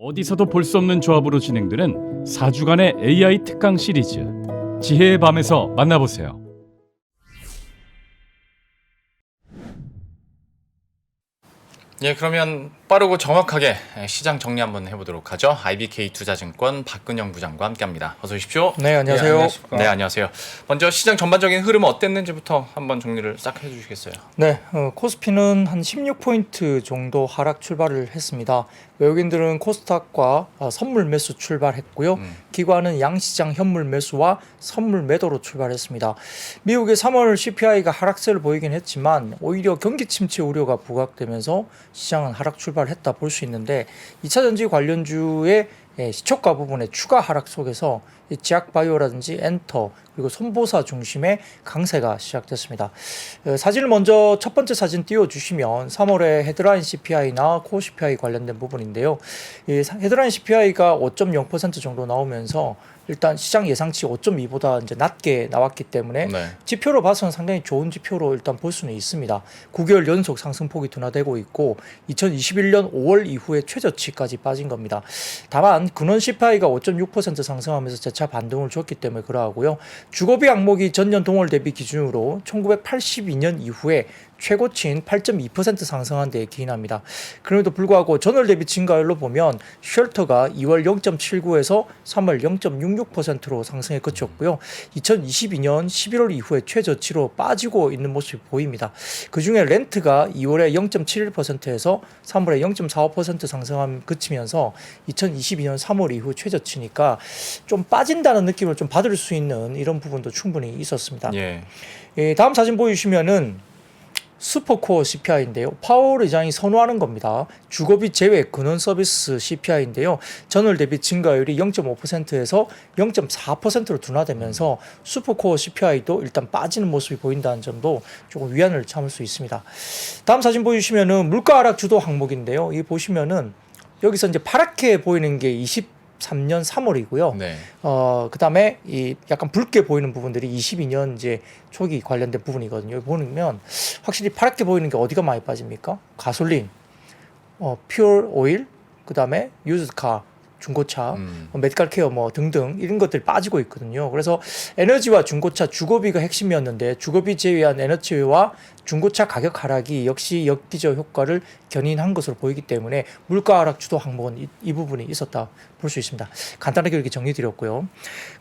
어디서도 볼 수 없는 조합으로 진행되는 4주간의 AI 특강 시리즈 지혜의 밤에서 만나보세요. 예, 그러면 빠르고 정확하게 시장 정리 한번 해보도록 하죠. IBK투자증권 박근영 부장과 함께합니다. 어서 오십시오. 네, 안녕하세요. 네, 안녕하세요. 먼저 시장 전반적인 흐름은 어땠는지부터 한번 정리를 싹 해주시겠어요? 네, 코스피는 한 16포인트 정도 하락 출발을 했습니다. 외국인들은 코스닥과 선물 매수 출발했고요. 기관은 양시장 현물 매수와 선물 매도로 출발했습니다. 미국의 3월 CPI가 하락세를 보이긴 했지만 오히려 경기 침체 우려가 부각되면서 시장은 하락 출발했다 볼 수 있는데 2차전지 관련주의 시초가 부분의 추가 하락 속에서 제약바이오라든지 엔터 그리고 손보사 중심의 강세가 시작됐습니다. 사진을 먼저 첫 번째 사진 띄워주시면 3월에 헤드라인 CPI나 코어 CPI 관련된 부분인데요. 헤드라인 CPI가 5.0% 정도 나오면서 일단 시장 예상치 5.2보다 이제 낮게 나왔기 때문에 네. 지표로 봐서는 상당히 좋은 지표로 일단 볼 수는 있습니다. 9개월 연속 상승폭이 둔화되고 있고 2021년 5월 이후에 최저치까지 빠진 겁니다. 다만 근원 CPI가 5.6% 상승하면서 재차 반등을 줬기 때문에 그러하고요. 주거비 항목이 전년 동월 대비 기준으로 1982년 이후에 최고치인 8.2% 상승한 데에 기인합니다. 그럼에도 불구하고 전월 대비 증가율로 보면 쉘터가 2월 0.79에서 3월 0.66%로 상승에 그쳤고요. 2022년 11월 이후에 최저치로 빠지고 있는 모습이 보입니다. 그중에 렌트가 2월에 0.71%에서 3월에 0.45% 상승함 그치면서 2022년 3월 이후 최저치니까 좀 빠진다는 느낌을 좀 받을 수 있는 이런 부분도 충분히 있었습니다. 예. 다음 사진 보여주시면은 슈퍼코어 CPI인데요. 파월 의장이 선호하는 겁니다. 주거비 제외 근원 서비스 CPI인데요. 전월 대비 증가율이 0.5%에서 0.4%로 둔화되면서 슈퍼코어 CPI도 일단 빠지는 모습이 보인다는 점도 조금 위안을 삼을 수 있습니다. 다음 사진 보여주시면은 물가 하락 주도 항목인데요. 이 보시면은 여기서 이제 파랗게 보이는 게 23년 3월이고요. 네. 그다음에 이 약간 붉게 보이는 부분들이 22년 이제 초기 관련된 부분이거든요. 여기 보면 확실히 파랗게 보이는 게 어디가 많이 빠집니까? 가솔린, 퓨어 오일, 그다음에 유즈카, 중고차, 메디컬 케어 뭐 등등 이런 것들이 빠지고 있거든요. 그래서 에너지와 중고차 주거비가 핵심이었는데 주거비 제외한 에너지와 중고차 가격 하락이 역시 역기저 효과를 견인한 것으로 보이기 때문에 물가 하락 주도 항목은 이 부분이 있었다 볼 수 있습니다. 간단하게 이렇게 정리 드렸고요.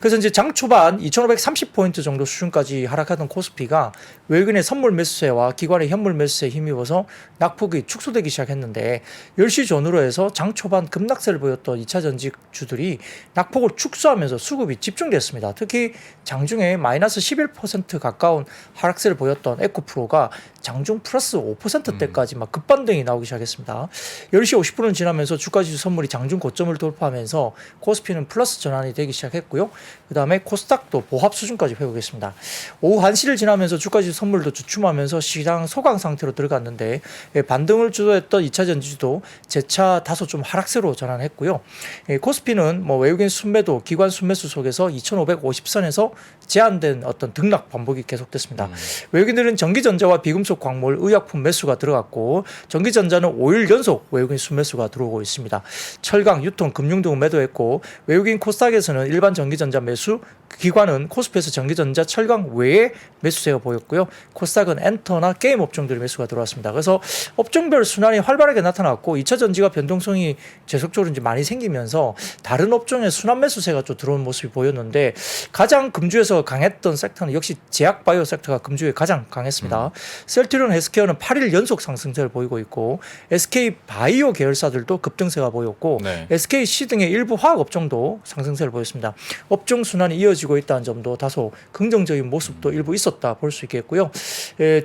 그래서 이제 장 초반 2,530포인트 정도 수준까지 하락하던 코스피가 외국인의 선물 매수세와 기관의 현물 매수세에 힘입어서 낙폭이 축소되기 시작했는데 10시 전후로 해서 장 초반 급락세를 보였던 2차 전지주들이 낙폭을 축소하면서 수급이 집중됐습니다. 특히 장중에 마이너스 11% 가까운 하락세를 보였던 에코프로가 장중 플러스 5%대까지 막 급반등이 나오기 시작했습니다. 10시 50분은 지나면서 주가지수 선물이 장중 고점을 돌파하면서 코스피는 플러스 전환이 되기 시작했고요. 그 다음에 코스닥도 보합 수준까지 회복했습니다. 오후 1시를 지나면서 주가지수 선물도 주춤하면서 시장 소강 상태로 들어갔는데 반등을 주도했던 2차 전지주도 재차 다소 좀 하락세로 전환했고요. 코스피는 뭐 외국인 순매도, 기관 순매수 속에서 2,550선에서 제한된 어떤 등락 반복이 계속됐습니다. 외국인들은 전기전자와 비금속 광물, 의약품 매수가 들어갔고 전기전자는 5일 연속 외국인 순매수가 들어오고 있습니다. 철강, 유통, 금융 등을 매도했고 외국인 코스닥에서는 일반 전기전자 매수, 기관은 코스피에서 전기전자, 철강 외에 매수세가 보였고요. 코스닥은 엔터나 게임 업종들의 매수가 들어왔습니다. 그래서 업종별 순환이 활발하게 나타났고 2차 전지가 변동성이 계속적으로 이제 많이 생기면서 다른 업종의 순환 매수세가 좀 들어온 모습이 보였는데 가장 금주에서 강했던 섹터는 역시 제약바이오 섹터가 금주에 가장 강했습니다. 셀트리온 헬스케어는 8일 연속 상승세를 보이고 있고 SK바이오 계열사들도 급등세가 보였고 네. SKC 등의 일부 화학 업종도 상승세를 보였습니다. 업종 순환이 이어지고 있다는 점도 다소 긍정적인 모습도 일부 있었다 볼 수 있겠고요.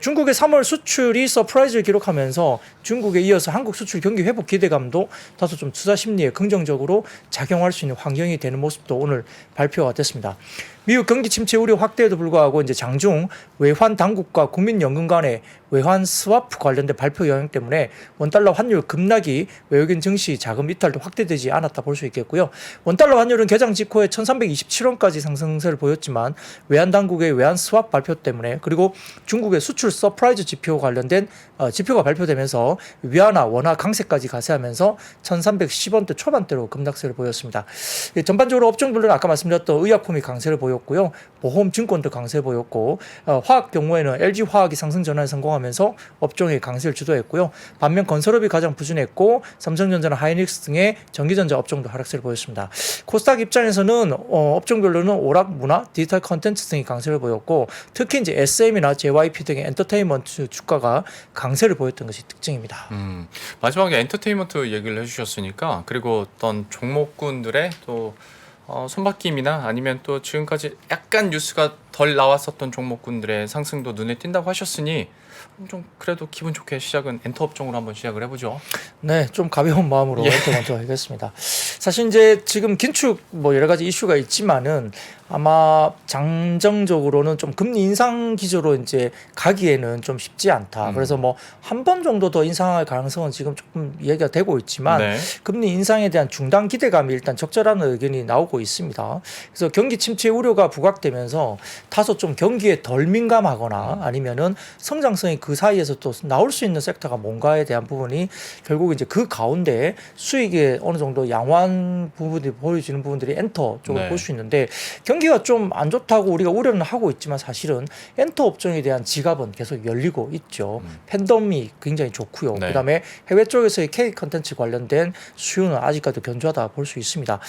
중국의 3월 수출이 서프라이즈를 기록하면서 중국에 이어서 한국 수출 경기 회복 기대감도 다소 좀 투자 심리에 긍정적으로 작용할 수 있는 환경이 되는 모습도 오늘 발표가 됐습니다. 미국 경기 침체 우려 확대에도 불구하고 이제 장중 외환 당국과 국민연금 간의 외환 스와프 관련된 발표 영향 때문에 원달러 환율 급락이 외국인 증시 자금 이탈도 확대되지 않았다 볼 수 있겠고요. 원달러 환율은 개장 직후에 1327원까지 상승세를 보였지만 외환 당국의 외환 스왑 발표 때문에 그리고 중국의 수출 서프라이즈 지표 관련된 지표가 발표되면서 위안화, 원화 강세까지 가세하면서 1310원대 초반대로 급락세를 보였습니다. 전반적으로 업종별로는 아까 말씀드렸던 의약품이 강세를 보였고요. 보험, 증권도 강세 보였고 화학 경우에는 LG화학이 상승 전환에 성공하면서 업종의 강세를 주도했고요. 반면 건설업이 가장 부진했고 삼성전자나 하이닉스 등의 전기전자 업종도 하락세를 보였습니다. 코스닥 입장에서는 업종별로는 오락, 문화, 디지털 컨텐츠 등이 강세를 보였고 특히 이제 SM이나 JYP 등의 엔터테인먼트 주가가 강세를 보였던 것이 특징입니다. 마지막에 엔터테인먼트 얘기를 해주셨으니까 그리고 어떤 종목군들의 또 손바뀜이나 아니면 또 지금까지 약간 뉴스가 덜 나왔었던 종목군들의 상승도 눈에 띈다고 하셨으니 좀 그래도 기분 좋게 시작은 엔터 업종으로 한번 시작을 해보죠. 네, 좀 가벼운 마음으로 엔터 먼저 하겠습니다. 사실 이제 지금 긴축 뭐 여러 가지 이슈가 있지만은 아마 장정적으로는 좀 금리 인상 기조로 이제 가기에는 좀 쉽지 않다. 그래서 뭐 한 번 정도 더 인상할 가능성은 지금 조금 얘기가 되고 있지만 네. 금리 인상에 대한 중단 기대감이 일단 적절한 의견이 나오고 있습니다. 그래서 경기 침체 우려가 부각되면서 다소 좀 경기에 덜 민감하거나 아니면은 성장성이 그 사이에서 또 나올 수 있는 섹터가 뭔가에 대한 부분이 결국 이제 그 가운데 수익에 어느 정도 양호한 부분이 보여지는 부분들이 엔터 쪽을 네. 볼 수 있는데 경기가 좀 안 좋다고 우리가 우려는 하고 있지만 사실은 엔터 업종에 대한 지갑은 계속 열리고 있죠. 팬덤이 굉장히 좋고요. 네. 그다음에 해외 쪽에서의 K 컨텐츠 관련된 수요는 아직까지 견조하다 볼 수 있습니다.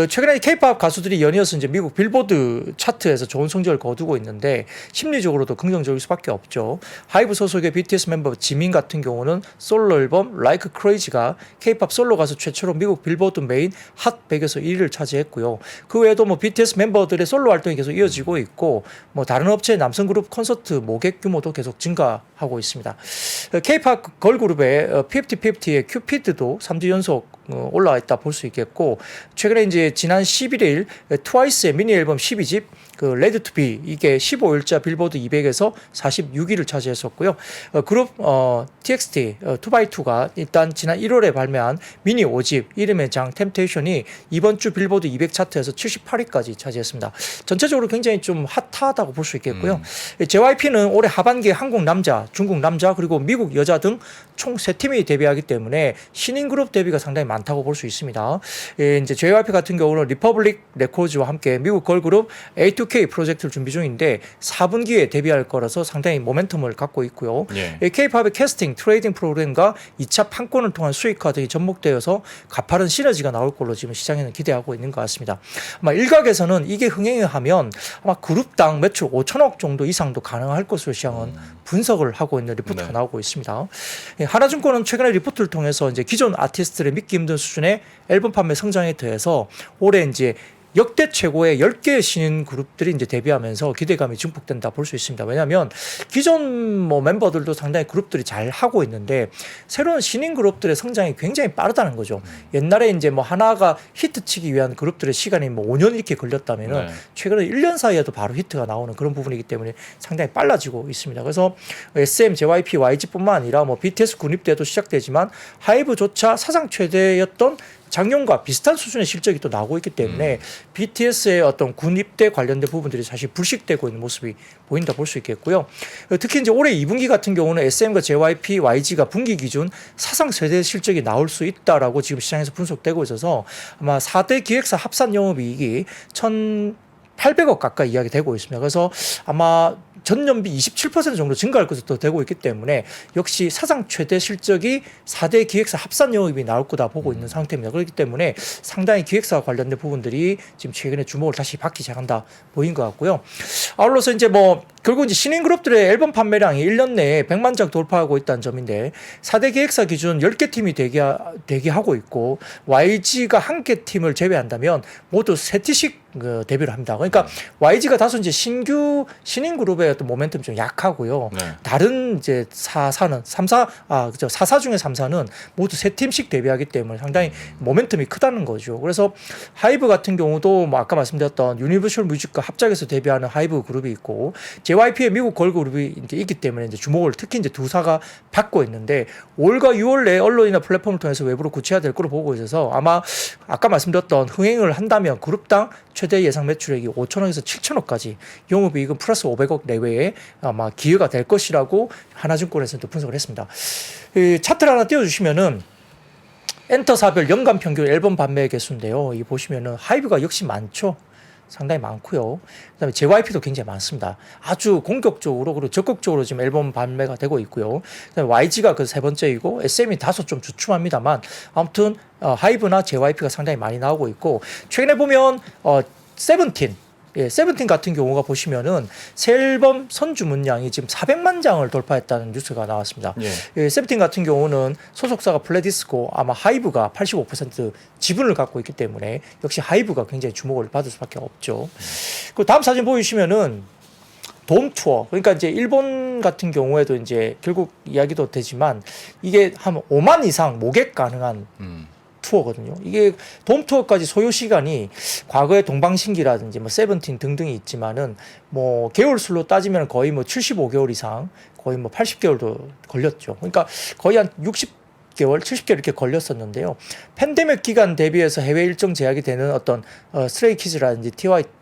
최근에 K-팝 가수들이 연이어서 이제 미국 빌보드 차트에서 좋은 성적을 거두고 있는데 심리적으로도 긍정적일 수밖에 없죠. 하이브 소속의 BTS 멤버 지민 같은 경우는 솔로 앨범 Like Crazy가 K-팝 솔로 가수 최초로 미국 빌보드 메인 핫 100에서 1위를 차지했고요. 그 외에도 뭐 BTS 멤버들의 솔로 활동이 계속 이어지고 있고 뭐 다른 업체의 남성 그룹 콘서트 모객 규모도 계속 증가하고 있습니다. K-팝 걸그룹의 50/50의 큐피드도 3주 연속 올라와 있다 볼 수 있겠고 최근에 이제 지난 11일 트와이스의 미니 앨범 12집 그 레드 투 비 이게 15일자 빌보드 200에서 46위를 차지했었고요. 그룹 TXT 2x2가 일단 지난 1월에 발매한 미니 5집 이름의 장 템테이션이 이번 주 빌보드 200 차트에서 78위까지 차지했습니다. 전체적으로 굉장히 좀 핫하다고 볼 수 있겠고요. JYP는 올해 하반기에 한국 남자, 중국 남자 그리고 미국 여자 등 총 3팀이 데뷔하기 때문에 신인 그룹 데뷔가 상당히 많다고 볼 수 있습니다. 이제 JYP 같은 경우는 리퍼블릭 레코드와 함께 미국 걸그룹 A2K 프로젝트를 준비 중인데 4분기에 데뷔할 거라서 상당히 모멘텀을 갖고 있고요. 예. K-팝의 캐스팅, 트레이딩 프로그램과 2차 판권을 통한 수익화 등이 접목되어서 가파른 시너지가 나올 걸로 지금 시장에는 기대하고 있는 것 같습니다. 아마 일각에서는 이게 흥행을 하면 아마 그룹당 매출 5천억 정도 이상도 가능할 것으로 시장은 분석을 하고 있는 리포트가 네. 나오고 있습니다. 하나증권은 최근에 리포트를 통해서 이제 기존 아티스트를 믿기 힘든 수준의 앨범 판매 성장에 더해서 올해 이제 역대 최고의 10개의 신인 그룹들이 이제 데뷔하면서 기대감이 증폭된다 볼 수 있습니다. 왜냐하면 기존 뭐 멤버들도 상당히 그룹들이 잘 하고 있는데 새로운 신인 그룹들의 성장이 굉장히 빠르다는 거죠. 옛날에 이제 뭐 하나가 히트치기 위한 그룹들의 시간이 뭐 5년 이렇게 걸렸다면은 네. 최근에 1년 사이에도 바로 히트가 나오는 그런 부분이기 때문에 상당히 빨라지고 있습니다. 그래서 SM, JYP, YG뿐만 아니라 뭐 BTS 군입대도 시작되지만 하이브조차 사상 최대였던 작년과 비슷한 수준의 실적이 또 나오고 있기 때문에 BTS의 어떤 군입대 관련된 부분들이 사실 불식되고 있는 모습이 보인다 볼 수 있겠고요. 특히 이제 올해 2분기 같은 경우는 SM과 JYP, YG가 분기 기준 사상 최대 실적이 나올 수 있다라고 지금 시장에서 분석되고 있어서 아마 4대 기획사 합산 영업이익이 1,800억 가까이 이야기되고 있습니다. 그래서 아마 전년비 27% 정도 증가할 것으로 되고 있기 때문에 역시 사상 최대 실적이 4대 기획사 합산 영업이 나올 거다 보고 있는 상태입니다. 그렇기 때문에 상당히 기획사와 관련된 부분들이 지금 최근에 주목을 다시 받기 시작한다 보인 것 같고요. 아울러서 이제 뭐 결국 이제 신인 그룹들의 앨범 판매량이 1년 내에 100만 장 돌파하고 있다는 점인데 4대 기획사 기준 10개 팀이 대기하고 있고 YG가 한 개 팀을 제외한다면 모두 3팀씩 데뷔를 합니다. 그러니까 YG가 다소 이제 신인 그룹의 어떤 모멘텀이 좀 약하고요. 네. 다른 이제 4사 중에 3사는 모두 3팀씩 데뷔하기 때문에 상당히 모멘텀이 크다는 거죠. 그래서 하이브 같은 경우도 뭐 아까 말씀드렸던 유니버셜 뮤직과 합작해서 데뷔하는 하이브 그룹이 있고 JYP의 미국 걸그룹이 이제 있기 때문에 이제 주목을 특히 이제 두 사가 받고 있는데 5월과 6월 내에 언론이나 플랫폼을 통해서 외부로 구체화될 거로 보고 있어서 아마 아까 말씀드렸던 흥행을 한다면 그룹당 최대 예상 매출액이 5천억에서 7천억까지 영업이익은 플러스 500억 내외에 아마 기여가 될 것이라고 하나증권에서도 분석을 했습니다. 이 차트를 하나 띄워주시면은 엔터사별 연간 평균 앨범 판매 개수인데요. 이 보시면은 하이브가 역시 많죠. 상당히 많고요. 그다음에 JYP도 굉장히 많습니다. 아주 공격적으로 그리고 적극적으로 지금 앨범 판매가 되고 있고요. 그다음에 YG가 그 세 번째이고 SM이 다소 좀 주춤합니다만 아무튼 하이브나 JYP가 상당히 많이 나오고 있고 최근에 보면 세븐틴 세븐틴 같은 경우가 보시면은 새 앨범 선주문량이 지금 400만 장을 돌파했다는 뉴스가 나왔습니다. 세븐틴 같은 경우는 소속사가 플레디스고 아마 하이브가 85% 지분을 갖고 있기 때문에 역시 하이브가 굉장히 주목을 받을 수밖에 없죠. 그 다음 사진 보여주시면은 돔 투어 그러니까 이제 일본 같은 경우에도 이제 결국 이야기도 되지만 이게 한 5만 이상 모객 가능한 투어거든요. 이게 돔 투어까지 소요 시간이 과거에 동방신기라든지 뭐 세븐틴 등등이 있지만은 뭐 개월수로 따지면 거의 뭐 75개월 이상 거의 뭐 80개월도 걸렸죠. 그러니까 거의 한 60개월, 70개월 이렇게 걸렸었는데요. 팬데믹 기간 대비해서 해외 일정 제약이 되는 어떤 스트레이키즈라든지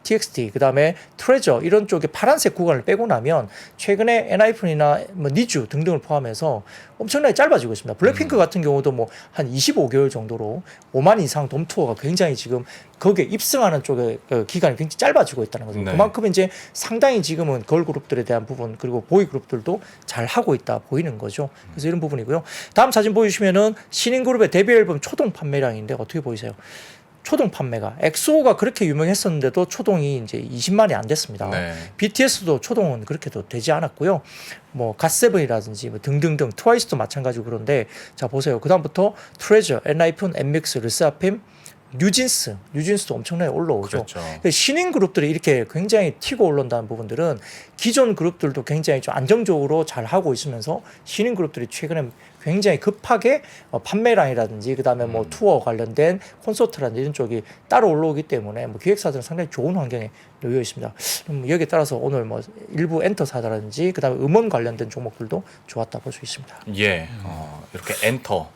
TXT, 그다음에 트레저 이런 쪽에 파란색 구간을 빼고 나면 최근에 엔하이픈이나 뭐 니쥬 등등을 포함해서 엄청나게 짧아지고 있습니다. 블랙핑크 같은 경우도 뭐 한 25개월 정도로 5만 이상 돔 투어가 굉장히 지금 거기에 입승하는 쪽에 기간이 굉장히 짧아지고 있다는 거죠. 네. 그만큼 이제 상당히 지금은 걸그룹들에 대한 부분 그리고 보이그룹들도 잘 하고 있다 보이는 거죠. 그래서 이런 부분이고요. 다음 사진 보여주시면은 신인 그룹의 데뷔 앨범 초동 판매량인데 어떻게 보이세요? 초동 판매가 엑소가 그렇게 유명했었는데도 초동이 이제 20만이 안 됐습니다. 네. BTS도 초동은 그렇게도 되지 않았고요. 뭐 갓세븐이라든지 뭐 등등등 트와이스도 마찬가지고 그런데 자 보세요. 그다음부터 트레저, 엔하이픈, 엠믹스, 르세라핌, 뉴진스도 엄청나게 올라오죠. 그렇죠. 신인 그룹들이 이렇게 굉장히 튀고 올라온다는 부분들은 기존 그룹들도 굉장히 좀 안정적으로 잘 하고 있으면서 신인 그룹들이 최근에 굉장히 급하게 판매량이라든지 그다음에 뭐 투어 관련된 콘서트라든지 이런 쪽이 따로 올라오기 때문에 뭐 기획사들은 상당히 좋은 환경에 놓여 있습니다. 여기에 따라서 오늘 뭐 일부 엔터사라든지 그다음에 음원 관련된 종목들도 좋았다 볼 수 있습니다. 예. 이렇게 엔터.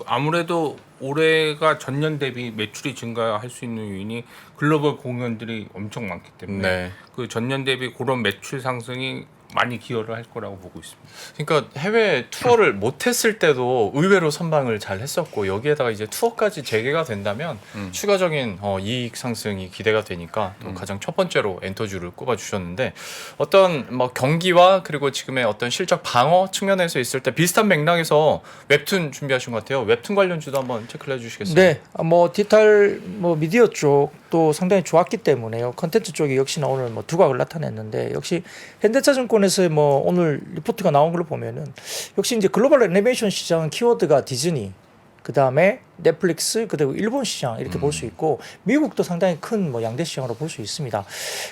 아무래도 올해가 전년 대비 매출이 증가할 수 있는 요인이 글로벌 공연들이 엄청 많기 때문에 네. 그 전년 대비 그런 매출 상승이 많이 기여를 할 거라고 보고 있습니다. 그러니까 해외 투어를 못했을 때도 의외로 선방을 잘 했었고 여기에다가 이제 투어까지 재개가 된다면 추가적인 이익 상승이 기대가 되니까 또 가장 첫 번째로 엔터주를 꼽아주셨는데 어떤 뭐 경기와 그리고 지금의 어떤 실적 방어 측면에서 있을 때 비슷한 맥락에서 웹툰 준비하신 것 같아요. 웹툰 관련주도 한번 체크를 해주시겠어요? 네, 뭐 디지털 뭐 미디어 쪽도 상당히 좋았기 때문에요. 컨텐츠 쪽이 역시나 오늘 뭐 두각을 나타냈는데 역시 현대차증권에서 뭐 오늘 리포트가 나온 걸로 보면은 역시 이제 글로벌 애니메이션 시장은 키워드가 디즈니, 그 다음에 넷플릭스, 그리고 일본 시장 이렇게 볼 수 있고 미국도 상당히 큰 뭐 양대 시장으로 볼 수 있습니다.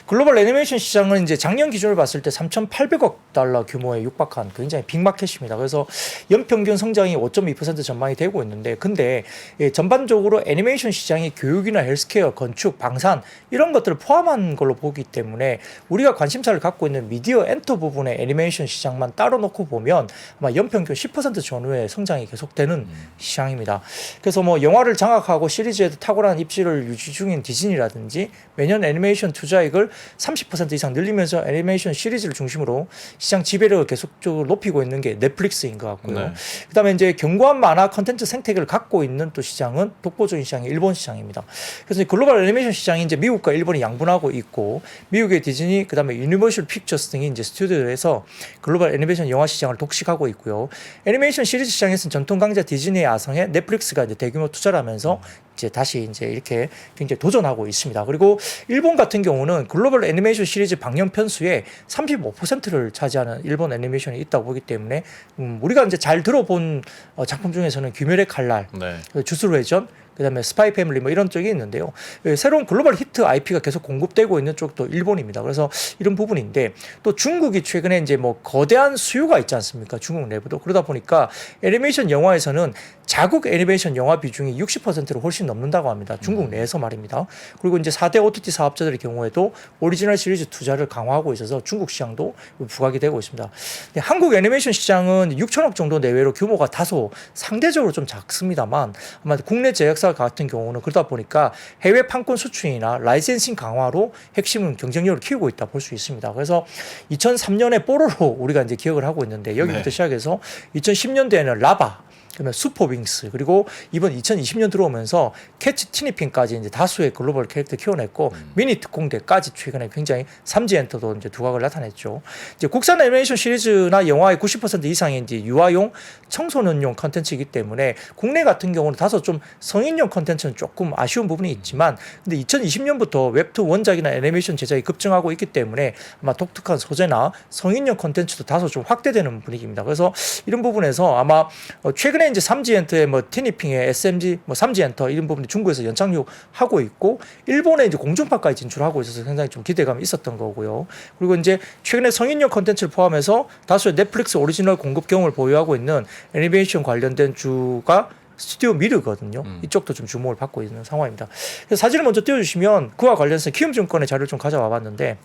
글로벌 애니메이션 시장은 이제 작년 기준을 봤을 때 3,800억 달러 규모에 육박한 굉장히 빅마켓입니다. 그래서 연평균 성장이 5.2% 전망이 되고 있는데 근데 전반적으로 애니메이션 시장이 교육이나 헬스케어, 건축, 방산 이런 것들을 포함한 걸로 보기 때문에 우리가 관심사를 갖고 있는 미디어 엔터 부분의 애니메이션 시장만 따로 놓고 보면 아마 연평균 10% 전후의 성장이 계속되는 시장입니다. 그래서 뭐 영화를 장악하고 시리즈에도 탁월한 입지를 유지 중인 디즈니라든지 매년 애니메이션 투자액을 30% 이상 늘리면서 애니메이션 시리즈를 중심으로 시장 지배력을 계속적으로 높이고 있는 게 넷플릭스인 것 같고요. 네. 그다음에 이제 견고한 만화 컨텐츠 생태계를 갖고 있는 또 시장은 독보적인 시장이 일본 시장입니다. 그래서 글로벌 애니메이션 시장이 이제 미국과 일본이 양분하고 있고 미국의 디즈니 그다음에 유니버셜 픽처스 등이 이제 스튜디오에서 글로벌 애니메이션 영화 시장을 독식하고 있고요. 애니메이션 시리즈 시장에서는 전통 강자 디즈니의 아성에 넷플릭스가 이제 대규모 투자를 하면서 이제 다시 이제 이렇게 굉장히 도전하고 있습니다. 그리고 일본 같은 경우는 글로벌 애니메이션 시리즈 방영 편수의 35%를 차지하는 일본 애니메이션이 있다고 보기 때문에 우리가 이제 잘 들어본 작품 중에서는 귀멸의 칼날, 네. 주술회전, 그다음에 스파이 패밀리 뭐 이런 쪽이 있는데요. 새로운 글로벌 히트 IP가 계속 공급되고 있는 쪽도 일본입니다. 그래서 이런 부분인데 또 중국이 최근에 이제 뭐 거대한 수요가 있지 않습니까? 중국 내부도. 그러다 보니까 애니메이션 영화에서는 자국 애니메이션 영화 비중이 60%를 훨씬 넘는다고 합니다. 중국 내에서 말입니다. 그리고 이제 4대 OTT 사업자들의 경우에도 오리지널 시리즈 투자를 강화하고 있어서 중국 시장도 부각이 되고 있습니다. 한국 애니메이션 시장은 6천억 정도 내외로 규모가 다소 상대적으로 좀 작습니다만 아마 국내 제작사 같은 경우는 그러다 보니까 해외 판권 수출이나 라이센싱 강화로 핵심은 경쟁력을 키우고 있다 볼 수 있습니다. 그래서 2003년에 뽀로로 우리가 이제 기억을 하고 있는데 여기부터 네. 시작해서 2010년대에는 라바 그러면 슈퍼윙스 그리고 이번 2020년 들어오면서 캐치 티니핑까지 이제 다수의 글로벌 캐릭터 키워냈고 미니 특공대까지 최근에 굉장히 삼지엔터도 이제 두각을 나타냈죠. 이제 국산 애니메이션 시리즈나 영화의 90% 이상이 이제 유아용 청소년용 컨텐츠이기 때문에 국내 같은 경우는 다소 좀 성인용 컨텐츠는 조금 아쉬운 부분이 있지만 근데 2020년부터 웹툰 원작이나 애니메이션 제작이 급증하고 있기 때문에 아마 독특한 소재나 성인용 컨텐츠도 다소 좀 확대되는 분위기입니다. 그래서 이런 부분에서 아마 최근에 이제 삼지엔터의 뭐 티니핑의 SMG 뭐 삼지엔터 이런 부분이 중국에서 연착륙하고 있고 일본에 이제 공중파까지 진출하고 있어서 굉장히 좀 기대감이 있었던 거고요. 그리고 이제 최근에 성인용 컨텐츠를 포함해서 다수의 넷플릭스 오리지널 공급 경험을 보유하고 있는 애니메이션 관련된 주가 스튜디오 미르거든요. 이쪽도 좀 주목을 받고 있는 상황입니다. 그래서 사진을 먼저 띄워주시면 그와 관련해서 키움증권의 자료를 좀 가져와 봤는데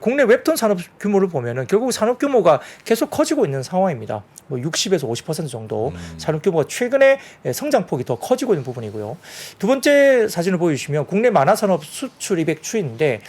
국내 웹툰 산업 규모를 보면은 결국 산업 규모가 계속 커지고 있는 상황입니다. 뭐 60에서 50% 정도 산업 규모가 최근에 성장폭이 더 커지고 있는 부분이고요. 두 번째 사진을 보여주시면 국내 만화 산업 수출 200 추이인데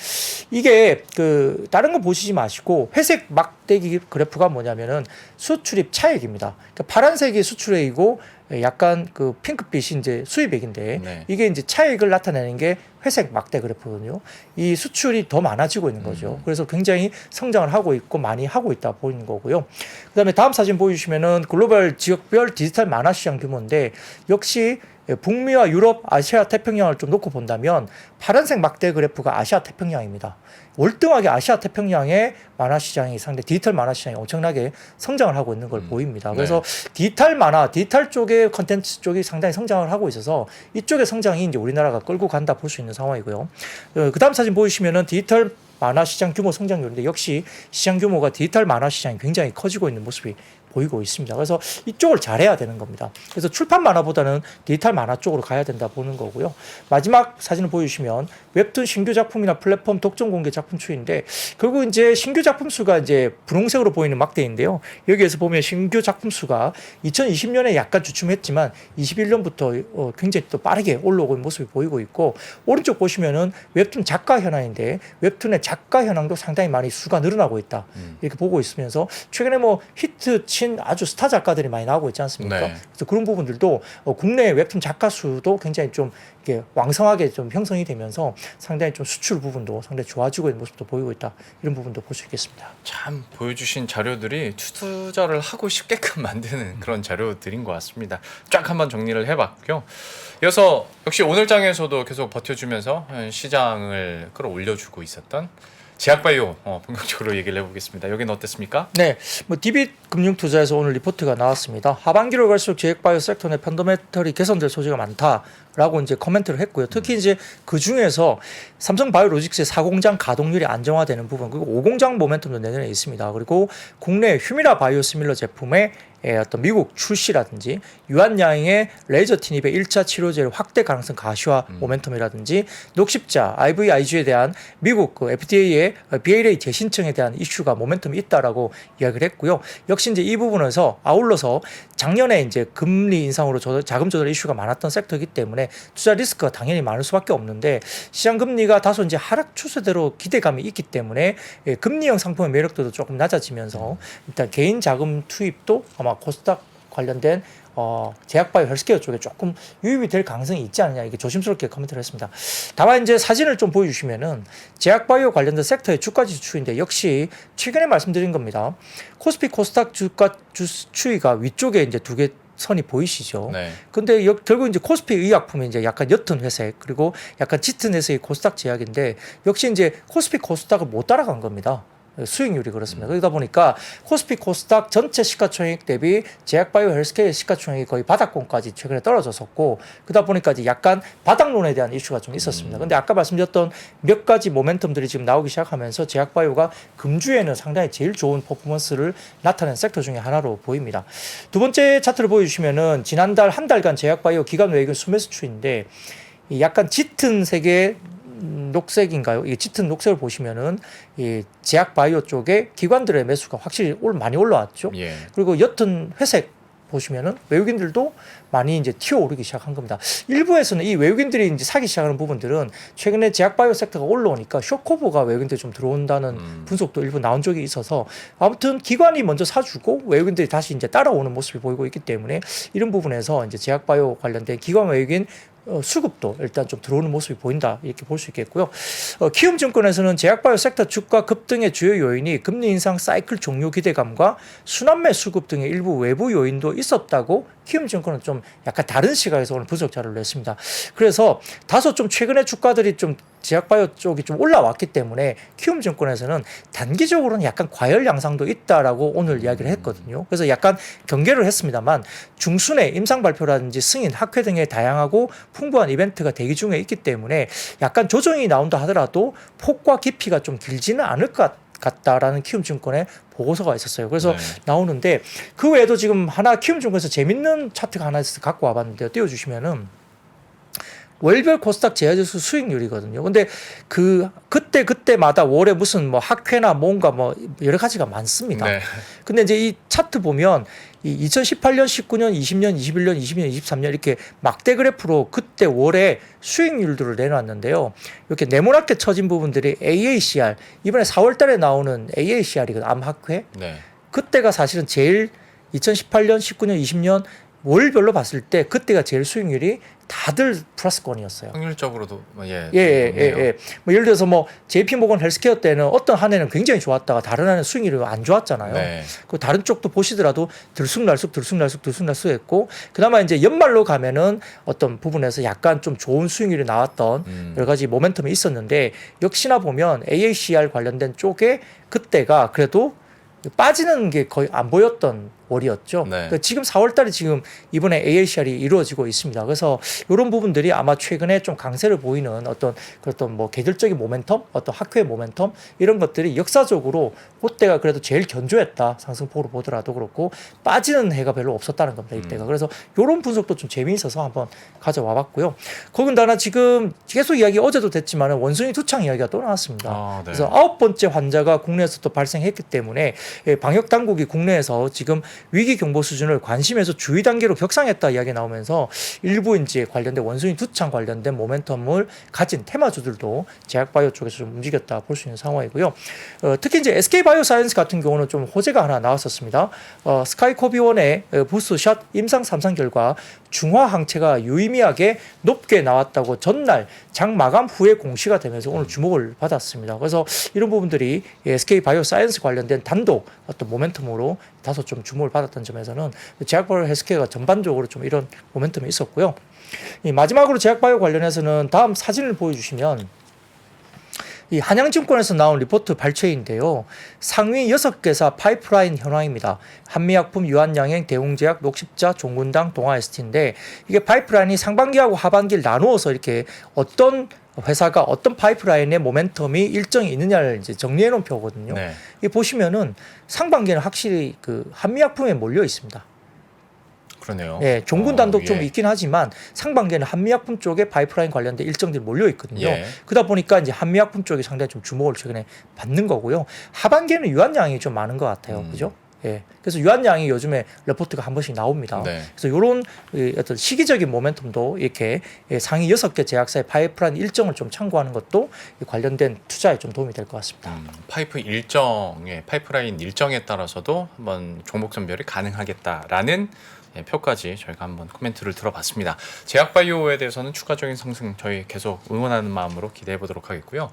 이게 그 다른 거 보시지 마시고 회색 막대기 그래프가 뭐냐면은 수출입 차액입니다. 그러니까 파란색이 수출액이고 약간 그 핑크빛이 이제 수입액인데 네. 이게 이제 차익을 나타내는 게 회색 막대 그래프거든요. 이 수출이 더 많아지고 있는 거죠. 그래서 굉장히 성장을 하고 있고 많이 하고 있다 보이는 거고요. 그다음에 다음 사진 보여주시면은 글로벌 지역별 디지털 만화 시장 규모인데 역시 북미와 유럽, 아시아 태평양을 좀 놓고 본다면 파란색 막대 그래프가 아시아 태평양입니다. 월등하게 아시아 태평양의 만화 시장이 상대 디지털 만화 시장이 엄청나게 성장을 하고 있는 걸 보입니다. 그래서 디지털 만화, 디지털 쪽의 컨텐츠 쪽이 상당히 성장을 하고 있어서 이쪽의 성장이 이제 우리나라가 끌고 간다 볼 수 있는 상황이고요. 그다음 사진 보시면은 디지털 만화 시장 규모 성장률인데 역시 시장 규모가 디지털 만화 시장이 굉장히 커지고 있는 모습이 보이고 있습니다. 그래서 이쪽을 잘해야 되는 겁니다. 그래서 출판 만화보다는 디지털 만화 쪽으로 가야 된다 보는 거고요. 마지막 사진을 보여주시면 웹툰 신규 작품이나 플랫폼 독점 공개 작품 추이인데 결국 이제 신규 작품 수가 이제 분홍색으로 보이는 막대인데요. 여기에서 보면 신규 작품 수가 2020년에 약간 주춤했지만 21년부터 굉장히 또 빠르게 올라오고 있는 모습이 보이고 있고 오른쪽 보시면은 웹툰 작가 현황인데 웹툰의 작가 현황도 상당히 많이 수가 늘어나고 있다. 이렇게 보고 있으면서 최근에 뭐 히트 친 아주 스타 작가들이 많이 나오고 있지 않습니까? 네. 그래서 그런 부분들도 국내 웹툰 작가 수도 굉장히 좀 이렇게 왕성하게 좀 형성이 되면서 상당히 좀 수출 부분도 상당히 좋아지고 있는 모습도 보이고 있다. 이런 부분도 볼 수 있겠습니다. 참 보여주신 자료들이 투자를 하고 싶게끔 만드는 그런 자료들인 것 같습니다. 쫙 한번 정리를 해봤고요. 이어서 역시 오늘 장에서도 계속 버텨주면서 시장을 끌어올려주고 있었던 제약바이오 본격적으로 얘기를 해보겠습니다. 여기는 어땠습니까? 네, 뭐 DB 금융투자에서 오늘 리포트가 나왔습니다. 하반기로 갈수록 제약바이오 섹터 내 펀더멘털이 개선될 소지가 많다라고 이제 코멘트를 했고요. 특히 이제 그 중에서 삼성바이오로직스의 4공장 가동률이 안정화되는 부분 그리고 5공장 모멘텀도 내년에 있습니다. 그리고 국내 휴미라 바이오시밀러 제품의 어떤 미국 출시라든지 유한양의 레이저 티닙의 1차 치료제를 확대 가능성 가시화 모멘텀이라든지 녹십자 IVIG에 대한 미국 그 FDA의 BLA 재신청에 대한 이슈가 모멘텀이 있다라고 이야기를 했고요. 역시 이제 이 부분에서 아울러서 작년에 이제 금리 인상으로 자금 조달 이슈가 많았던 섹터이기 때문에 투자 리스크가 당연히 많을 수밖에 없는데 시장 금리가 다소 이제 하락 추세대로 기대감이 있기 때문에 금리형 상품의 매력도도 조금 낮아지면서 일단 개인 자금 투입도 아마 코스닥 관련된 제약바이오 헬스케어 쪽에 조금 유입이 될 가능성이 있지 않느냐 이게 조심스럽게 코멘트를 했습니다. 다만 이제 사진을 좀 보여주시면은 제약바이오 관련된 섹터의 주가지수 추이인데 역시 최근에 말씀드린 겁니다. 코스피 코스닥 주가 추이가 위쪽에 이제 두 개 선이 보이시죠? 네. 근데 결국 이제 코스피 의약품이 이제 약간 옅은 회색 그리고 약간 짙은 회색의 코스닥 제약인데 역시 이제 코스피 코스닥을 못 따라간 겁니다. 수익률이 그렇습니다. 그러다 보니까 코스피 코스닥 전체 시가총액 대비 제약바이오 헬스케어의 시가총액이 거의 바닥권까지 최근에 떨어졌었고, 그러다 보니까 이제 약간 바닥론에 대한 이슈가 좀 있었습니다. 근데 아까 말씀드렸던 몇 가지 모멘텀들이 지금 나오기 시작하면서 제약바이오가 금주에는 상당히 제일 좋은 퍼포먼스를 나타낸 섹터 중에 하나로 보입니다. 두 번째 차트를 보여주시면은 지난달 한 달간 제약바이오 기관 외국인 순매수 추인데 이 약간 짙은 색의 녹색인가요? 이 짙은 녹색을 보시면은 이 제약바이오 쪽에 기관들의 매수가 확실히 많이 올라왔죠. 예. 그리고 옅은 회색 보시면은 외국인들도 많이 이제 튀어오르기 시작한 겁니다. 일부에서는 이 외국인들이 이제 사기 시작하는 부분들은 최근에 제약바이오 섹터가 올라오니까 쇼커버가 외국인들이 좀 들어온다는 분석도 일부 나온 적이 있어서 아무튼 기관이 먼저 사주고 외국인들이 다시 이제 따라오는 모습이 보이고 있기 때문에 이런 부분에서 이제 제약바이오 관련된 기관 외국인 수급도 일단 좀 들어오는 모습이 보인다 이렇게 볼 수 있겠고요. 키움증권에서는 제약바이오 섹터 주가 급등의 주요 요인이 금리 인상 사이클 종료 기대감과 순환매 수급 등의 일부 외부 요인도 있었다고 키움증권은 좀 약간 다른 시각에서 오늘 분석 자료를 냈습니다. 그래서 다소 좀 최근에 주가들이 좀 제약바이오 쪽이 좀 올라왔기 때문에 키움증권에서는 단기적으로는 약간 과열 양상도 있다라고 오늘 이야기를 했거든요. 그래서 약간 경계를 했습니다만 중순에 임상 발표라든지 승인, 학회 등의 다양하고 풍부한 이벤트가 대기 중에 있기 때문에 약간 조정이 나온다 하더라도 폭과 깊이가 좀 길지는 않을 것 같다라는 키움증권의 보고서가 있었어요. 그래서 네. 나오는데 그 외에도 지금 하나 키움증권에서 재밌는 차트가 하나 있어서 갖고 와봤는데요. 띄워주시면은 월별 코스닥 제약지수 수익률이거든요. 근데 그때마다 월에 무슨 뭐 학회나 뭔가 뭐 여러 가지가 많습니다. 네. 근데 이제 이 차트 보면 이 2018년, 19년, 20년, 21년, 22년, 23년 이렇게 막대 그래프로 그때 월에 수익률들을 내놨는데요. 이렇게 네모나게 쳐진 부분들이 AACR, 이번에 4월 달에 나오는 AACR이거든요. 암학회. 네. 그때가 사실은 제일 2018년, 19년, 20년 월별로 봤을 때 그때가 제일 수익률이 다들 플러스권이었어요. 확률적으로도 예. 뭐 예를 들어서 뭐 JP모건 헬스케어 때는 어떤 한 해는 굉장히 좋았다가 다른 한 해는 수익률이 안 좋았잖아요. 네. 그 다른 쪽도 보시더라도 들쑥날쑥 했고 그나마 이제 연말로 가면은 어떤 부분에서 약간 좀 좋은 수익률이 나왔던 여러 가지 모멘텀이 있었는데 역시나 보면 AACR 관련된 쪽에 그때가 그래도 빠지는 게 거의 안 보였던 월이었죠. 네. 그러니까 지금 4월달에 지금 이번에 AACR이 이루어지고 있습니다. 그래서 이런 부분들이 아마 최근에 좀 강세를 보이는 어떤 뭐 계절적인 모멘텀, 어떤 학회 모멘텀 이런 것들이 역사적으로 그때가 그래도 제일 견조했다. 상승폭으로 보더라도 그렇고 빠지는 해가 별로 없었다는 겁니다. 이때가. 그래서 이런 분석도 좀 재미있어서 한번 가져와봤고요. 거기다가 지금 계속 이야기 어제도 됐지만 원숭이 두창 이야기가 또 나왔습니다. 네. 그래서 9번째 환자가 국내에서 또 발생했기 때문에 방역 당국이 국내에서 지금 위기 경보 수준을 관심에서 주의 단계로 격상했다 이야기 나오면서 일부 이제 관련된 원숭이 두창 관련된 모멘텀을 가진 테마주들도 제약바이오 쪽에서 좀 움직였다 볼 수 있는 상황이고요. 특히 이제 SK바이오사이언스 같은 경우는 좀 호재가 하나 나왔었습니다. 스카이코비원의 부스샷 임상 3상 결과 중화 항체가 유의미하게 높게 나왔다고 전날 장 마감 후에 공시가 되면서 오늘 주목을 받았습니다. 그래서 이런 부분들이 SK바이오사이언스 관련된 단독 어떤 모멘텀으로 다소 좀 주목을 받았던 점에서는 제약바이오 헬스케어가 전반적으로 좀 이런 모멘텀이 있었고요. 마지막으로 제약바이오 관련해서는 다음 사진을 보여주시면 이 한양증권에서 나온 리포트 발췌인데요. 상위 6개사 파이프라인 현황입니다. 한미약품, 유한양행, 대웅제약, 녹십자, 종군당, 동아ST인데 이게 파이프라인이 상반기하고 하반기를 나누어서 이렇게 어떤 회사가 어떤 파이프라인의 모멘텀이 일정이 있느냐를 이제 정리해 놓은 표거든요. 네. 이 보시면은 상반기는 확실히 그 한미약품에 몰려 있습니다. 그러네요. 예, 종군 단독 좀 예. 있긴 하지만 상반기에는 한미약품 쪽에 파이프라인 관련된 일정들이 몰려 있거든요. 예. 그러다 보니까 이제 한미약품 쪽이 상당히 좀 주목을 최근에 받는 거고요. 하반기에는 유한양이 좀 많은 것 같아요. 그죠? 예. 그래서 유한양이 요즘에 레포트가 한 번씩 나옵니다. 네. 그래서 이런 어떤 시기적인 모멘텀도 이렇게 상위 6개 제약사의 파이프라인 일정을 좀 참고하는 것도 관련된 투자에 좀 도움이 될 것 같습니다. 파이프라인 일정에 따라서도 한번 종목 선별이 가능하겠다라는 표까지 저희가 한번 코멘트를 들어봤습니다. 제약바이오에 대해서는 추가적인 상승 저희 계속 응원하는 마음으로 기대해 보도록 하겠고요.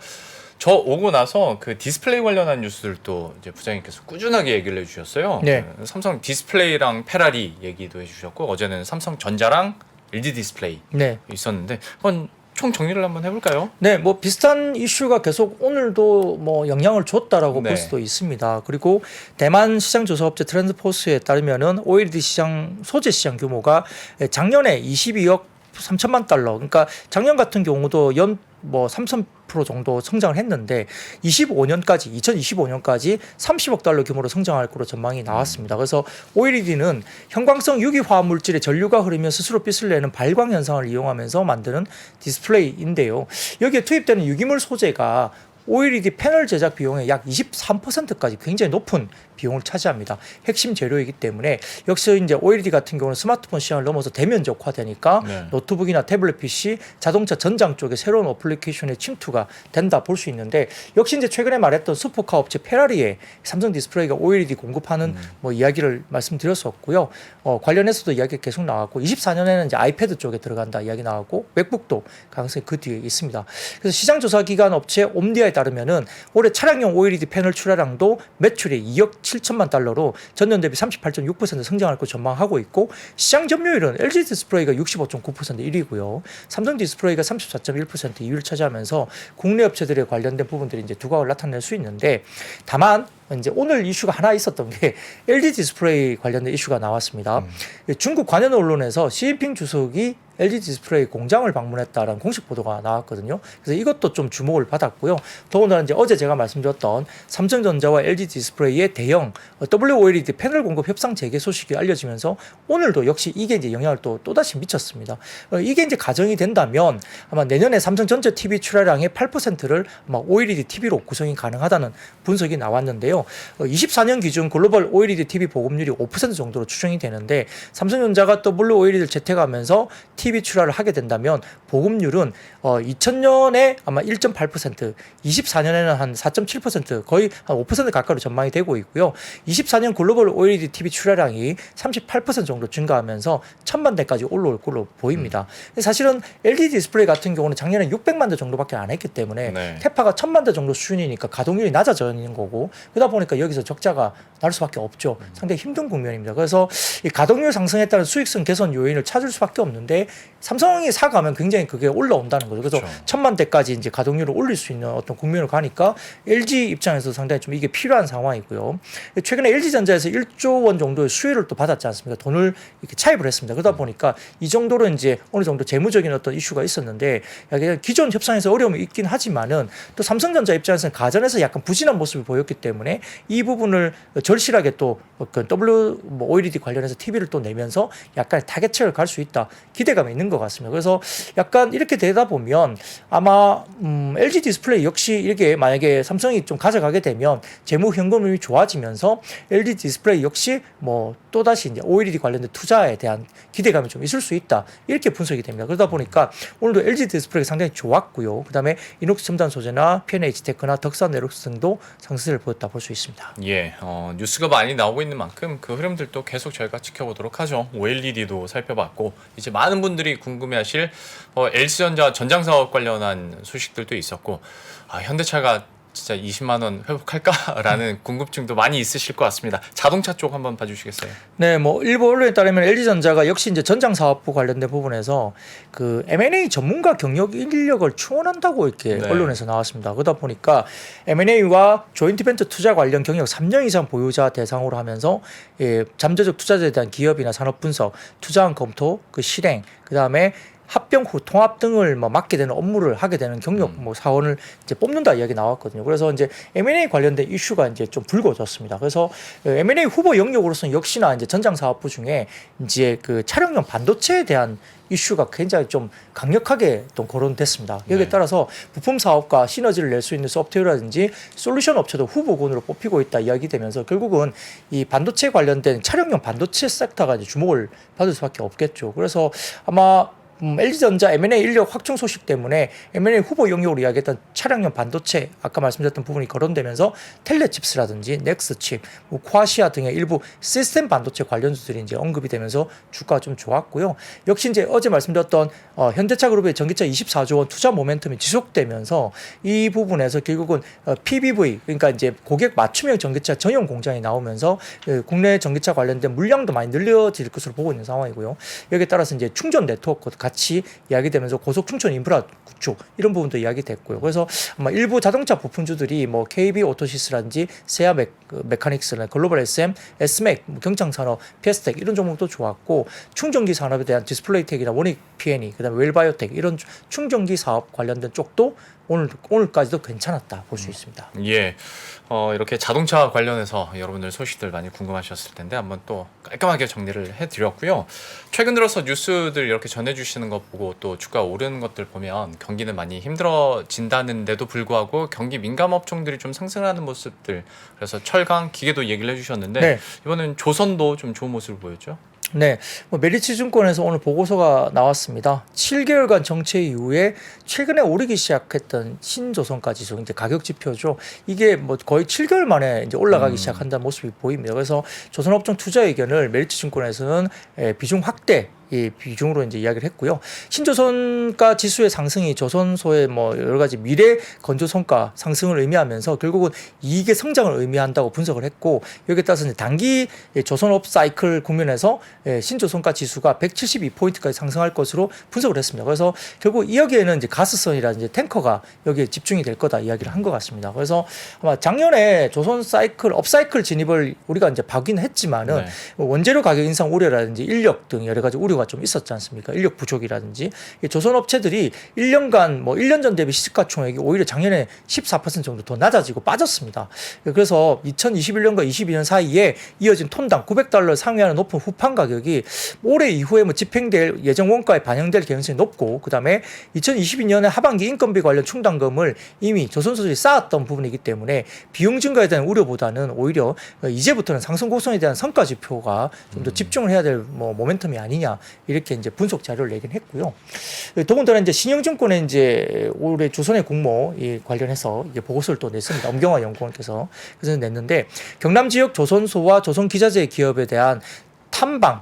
저 오고 나서 그 디스플레이 관련한 뉴스들도 이제 부장님께서 꾸준하게 얘기를 해주셨어요. 네. 삼성 디스플레이랑 페라리 얘기도 해주셨고 어제는 삼성전자랑 LG 디스플레이 네. 있었는데 한번 총 정리를 한번 해볼까요? 네, 뭐 비슷한 이슈가 계속 오늘도 뭐 영향을 줬다라고 네. 볼 수도 있습니다. 그리고 대만 시장 조사업체 트렌드포스에 따르면은 OLED 시장 소재 시장 규모가 작년에 22억 3천만 달러. 그러니까 작년 같은 경우도 연 뭐 3,000% 정도 성장을 했는데 2025년까지 30억 달러 규모로 성장할 것으로 전망이 나왔습니다. 그래서 OLED는 형광성 유기화합 물질의 전류가 흐르면 스스로 빛을 내는 발광 현상을 이용하면서 만드는 디스플레이인데요. 여기에 투입되는 유기물 소재가 OLED 패널 제작 비용의 약 23%까지 굉장히 높은 비용을 차지합니다. 핵심 재료이기 때문에 역시 이제 OLED 같은 경우는 스마트폰 시장을 넘어서 대면적화되니까 네. 노트북이나 태블릿 PC, 자동차 전장 쪽에 새로운 어플리케이션의 침투가 된다 볼 수 있는데 역시 이제 최근에 말했던 슈퍼카 업체 페라리에 삼성 디스플레이가 OLED 공급하는 뭐 이야기를 말씀드렸었고요. 관련해서도 이야기가 계속 나왔고 24년에는 이제 아이패드 쪽에 들어간다 이야기 나왔고 맥북도 가능성이 그 뒤에 있습니다. 그래서 시장 조사 기관 업체 옴디아에 따르면은 올해 차량용 OLED 패널 출하량도 매출이 2억 7천만 달러로 전년 대비 38.6% 성장할 것 전망하고 있고 시장 점유율은 LG 디스플레이가 65.9% 1위고요. 삼성 디스플레이가 34.1% 2위를 차지하면서 국내 업체들에 관련된 부분들이 이제 두각을 나타낼 수 있는데 다만 이제 오늘 이슈가 하나 있었던 게 LG 디스플레이 관련된 이슈가 나왔습니다. 중국 관영 언론에서 시진핑 주석이 LG 디스플레이 공장을 방문했다라는 공식 보도가 나왔거든요. 그래서 이것도 좀 주목을 받았고요. 더군다나 이제 어제 제가 말씀드렸던 삼성전자와 LG 디스플레이의 대형 WOLED 패널 공급 협상 재개 소식이 알려지면서 오늘도 역시 이게 이제 영향을 또다시 미쳤습니다. 이게 이제 가정이 된다면 아마 내년에 삼성 전체 TV 출하량의 8%를 아마 OLED TV로 구성이 가능하다는 분석이 나왔는데요. 24년 기준 글로벌 OLED TV 보급률이 5% 정도로 추정이 되는데 삼성전자가 WOLED를 채택하면서 TV 출하를 하게 된다면 보급률은 2000년에 아마 1.8%, 24년에는 한 4.7% 거의 한 5% 가까이로 전망이 되고 있고요. 24년 글로벌 OLED TV 출하량이 38% 정도 증가하면서 1000만 대까지 올라올 걸로 보입니다. 사실은 LG 디스플레이 같은 경우는 작년에 600만 대 정도밖에 안 했기 때문에 네. 테파가 1000만 대 정도 수준이니까 가동률이 낮아져 있는 거고 그러다 보니까 여기서 적자가 날 수밖에 없죠. 상당히 힘든 국면입니다. 그래서 이 가동률 상승에 따른 수익성 개선 요인을 찾을 수밖에 없는데 삼성이 사가면 굉장히 그게 올라온다는 거죠. 그래서 그렇죠. 1000만 대까지 이제 가동률을 올릴 수 있는 어떤 국면으로 가니까 LG 입장에서 상당히 좀 이게 필요한 상황이고요. 최근에 LG전자에서 1조 원 정도의 수혜를 또 받았지 않습니까? 돈을 이렇게 차입을 했습니다. 그러다 보니까 이 정도로 이제 어느 정도 재무적인 어떤 이슈가 있었는데 기존 협상에서 어려움이 있긴 하지만은 또 삼성전자 입장에서는 가전에서 약간 부진한 모습을 보였기 때문에 이 부분을 절실하게 또 그 OLED 관련해서 TV를 또 내면서 약간 타겟책을 갈 수 있다 기대감이 있는 것 같습니다. 그래서 약간 이렇게 되다 보면 아마 LG 디스플레이 역시 이렇게 만약에 삼성이 좀 가져가게 되면 재무 현금률이 좋아지면서 LG 디스플레이 역시 뭐 또다시 이제 OLED 관련된 투자에 대한 기대감이 좀 있을 수 있다 이렇게 분석이 됩니다. 그러다 보니까 오늘도 LG 디스플레이가 상당히 좋았고요. 그다음에 이녹스 첨단 소재나 P&H 테크나 덕산 네록스 등도 상승을 보였다 볼 수 있습니다. 예, 뉴스가 많이 나오고 있는 만큼 그 흐름들도 계속 저희가 지켜보도록 하죠. OLED도 살펴봤고 이제 많은 분들이 궁금해하실 LC전자 전장 사업 관련한 소식들도 있었고 현대차가 진짜 20만 원 회복할까라는 궁금증도 많이 있으실 것 같습니다. 자동차 쪽 한번 봐주시겠어요? 네, 뭐 일부 언론에 따르면 LG전자가 역시 이제 전장 사업부 관련된 부분에서 그 M&A 전문가 경력 인력을 충원한다고 이렇게 네. 언론에서 나왔습니다. 그러다 보니까 M&A와 조인트 벤처 투자 관련 경력 3년 이상 보유자 대상으로 하면서 잠재적 투자자에 대한 기업이나 산업 분석, 투자안 검토, 그 실행, 그 다음에 합병 후 통합 등을 뭐 맡게 되는 업무를 하게 되는 경력 뭐 사원을 이제 뽑는다 이야기 나왔거든요. 그래서 이제 M&A 관련된 이슈가 이제 좀 불거졌습니다. 그래서 M&A 후보 영역으로서는 역시나 이제 전장 사업부 중에 이제 그 차량용 반도체에 대한 이슈가 굉장히 좀 강력하게 또 거론됐습니다. 여기에 네. 따라서 부품 사업과 시너지를 낼 수 있는 소프트웨어라든지 솔루션 업체도 후보군으로 뽑히고 있다 이야기되면서 결국은 이 반도체 관련된 차량용 반도체 섹터가 이제 주목을 받을 수밖에 없겠죠. 그래서 아마 LG전자 M&A 인력 확충 소식 때문에 M&A 후보 영역으로 이야기했던 차량용 반도체 아까 말씀드렸던 부분이 거론되면서 텔레칩스라든지 넥스칩, 뭐 쿼시아 등의 일부 시스템 반도체 관련주들이 이제 언급이 되면서 주가가 좀 좋았고요. 역시 이제 어제 말씀드렸던 현대차 그룹의 전기차 24조 원 투자 모멘텀이 지속되면서 이 부분에서 결국은 PBV 그러니까 이제 고객 맞춤형 전기차 전용 공장이 나오면서 국내 전기차 관련된 물량도 많이 늘려질 것으로 보고 있는 상황이고요. 여기에 따라서 이제 충전 네트워크 같이 이야기되면서 고속 충전 인프라 구축 이런 부분도 이야기됐고요. 그래서 아마 일부 자동차 부품주들이 뭐 KB 오토시스라든지 세아 메카닉스나 글로벌 SM, S맥, 경창산업, 피에스텍 이런 종목도 좋았고 충전기 산업에 대한 디스플레이텍이나 원익 P&E, 그다음에 웰바이오텍 이런 충전기 사업 관련된 쪽도 오늘까지도 괜찮았다 볼 수 있습니다. 예, 이렇게 자동차 관련해서 여러분들 소식들 많이 궁금하셨을 텐데 한번 또 깔끔하게 정리를 해드렸고요. 최근 들어서 뉴스들 이렇게 전해주시는 것 보고 또 주가 오르는 것들 보면 경기는 많이 힘들어진다는데도 불구하고 경기 민감 업종들이 좀 상승하는 모습들, 그래서 철강, 기계도 얘기를 해주셨는데 네. 이번엔 조선도 좀 좋은 모습을 보였죠. 네, 메리츠증권에서 오늘 보고서가 나왔습니다. 7개월간 정체 이후에 최근에 오르기 시작했던 신조선가 지수, 이제 가격 지표죠. 이게 뭐 거의 7개월 만에 이제 올라가기 시작한다는 모습이 보입니다. 그래서 조선업종 투자 의견을 메리츠증권에서는 비중 확대 이 비중으로 이제 이야기를 했고요. 신조선가 지수의 상승이 조선소의 뭐 여러 가지 미래 건조 성과 상승을 의미하면서 결국은 이익의 성장을 의미한다고 분석을 했고, 여기에 따라서 이제 단기 조선업 사이클 국면에서 신조선가 지수가 172포인트까지 상승할 것으로 분석을 했습니다. 그래서 결국 여기에는 이제 가스선이라든지 탱커가 여기에 집중이 될 거다 이야기를 한 것 같습니다. 그래서 아마 작년에 조선 사이클 업사이클 진입을 우리가 이제 봐긴 했지만은 네. 원재료 가격 인상 우려라든지 인력 등 여러 가지 우려가 좀 있었지 않습니까? 인력 부족이라든지 조선 업체들이 1년간 뭐 1년 전 대비 시가총액이 오히려 작년에 14% 정도 더 낮아지고 빠졌습니다. 그래서 2021년과 22년 사이에 이어진 톤당 $900 상회하는 높은 후판 가격이 올해 이후에 뭐 집행될 예정 원가에 반영될 가능성이 높고, 그다음에 2022년에 하반기 인건비 관련 충당금을 이미 조선소들이 쌓았던 부분이기 때문에 비용 증가에 대한 우려보다는 오히려 이제부터는 상승 곡선에 대한 성과 지표가 좀 더 집중을 해야 될 뭐 모멘텀이 아니냐 이렇게 이제 분석 자료를 내긴 했고요. 더군다나 이제 신영증권에 이제 올해 조선의 공모 관련해서 이제 보고서를 또 냈습니다. 엄경화 연구원께서 그래서 냈는데 경남 지역 조선소와 조선 기자재 기업에 대한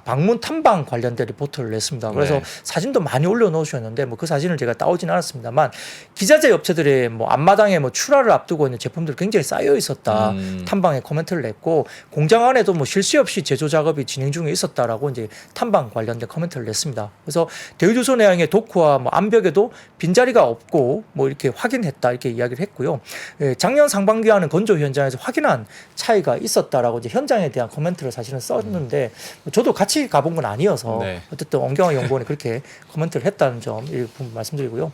방문 탐방 관련된 리포트를 냈습니다. 그래서 네. 사진도 많이 올려놓으셨는데 뭐 그 사진을 제가 따오진 않았습니다만 기자재 업체들의 뭐 앞마당에 뭐 출하를 앞두고 있는 제품들이 굉장히 쌓여 있었다. 탐방에 코멘트를 냈고, 공장 안에도 뭐 실수 없이 제조 작업이 진행 중에 있었다라고 이제 탐방 관련된 코멘트를 냈습니다. 그래서 대우조선해양의 도크와 뭐 암벽에도 빈자리가 없고 뭐 이렇게 확인했다 이렇게 이야기를 했고요. 작년 상반기와는 건조 현장에서 확인한 차이가 있었다라고 이제 현장에 대한 코멘트를 사실은 썼는데 저도 같이 가본 건 아니어서 네. 어쨌든 엄경화 연구원이 그렇게 코멘트를 했다는 점 이 부분 말씀드리고요.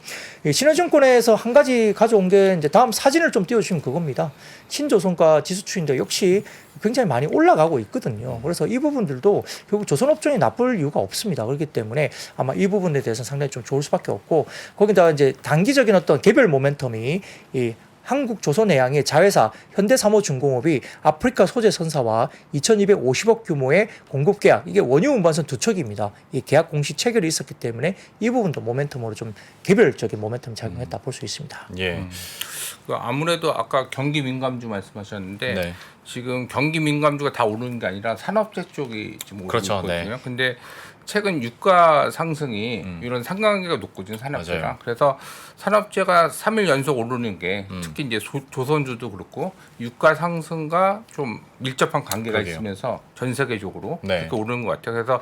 신한증권에서 한 가지 가져온 게 이제 다음 사진을 좀 띄워주시면 그겁니다. 신조선가 지수추인데 역시 굉장히 많이 올라가고 있거든요. 그래서 이 부분들도 결국 조선업종이 나쁠 이유가 없습니다. 그렇기 때문에 아마 이 부분에 대해서는 상당히 좀 좋을 수밖에 없고, 거기다가 이제 단기적인 어떤 개별 모멘텀이 이 한국조선해양의 자회사 현대사모중공업이 아프리카 소재 선사와 2,250억 규모의 공급 계약, 이게 원유 운반선 두 척입니다. 이 계약 공시 체결이 있었기 때문에 이 부분도 모멘텀으로 좀 개별적인 모멘텀 작용했다 볼 수 있습니다. 예. 아무래도 아까 경기 민감주 말씀하셨는데 네. 지금 경기 민감주가 다 오르는 게 아니라 산업재 쪽이 지금 오르고 그렇죠. 있거든요. 네. 근데 최근 유가 상승이 이런 상관관계가 높거든요, 산업재가. 맞아요. 그래서 산업재가 3일 연속 오르는 게 특히 이제 조선주도 그렇고 유가 상승과 좀 밀접한 관계가 그러게요. 있으면서 전 세계적으로 네. 그렇게 오르는 것 같아요. 그래서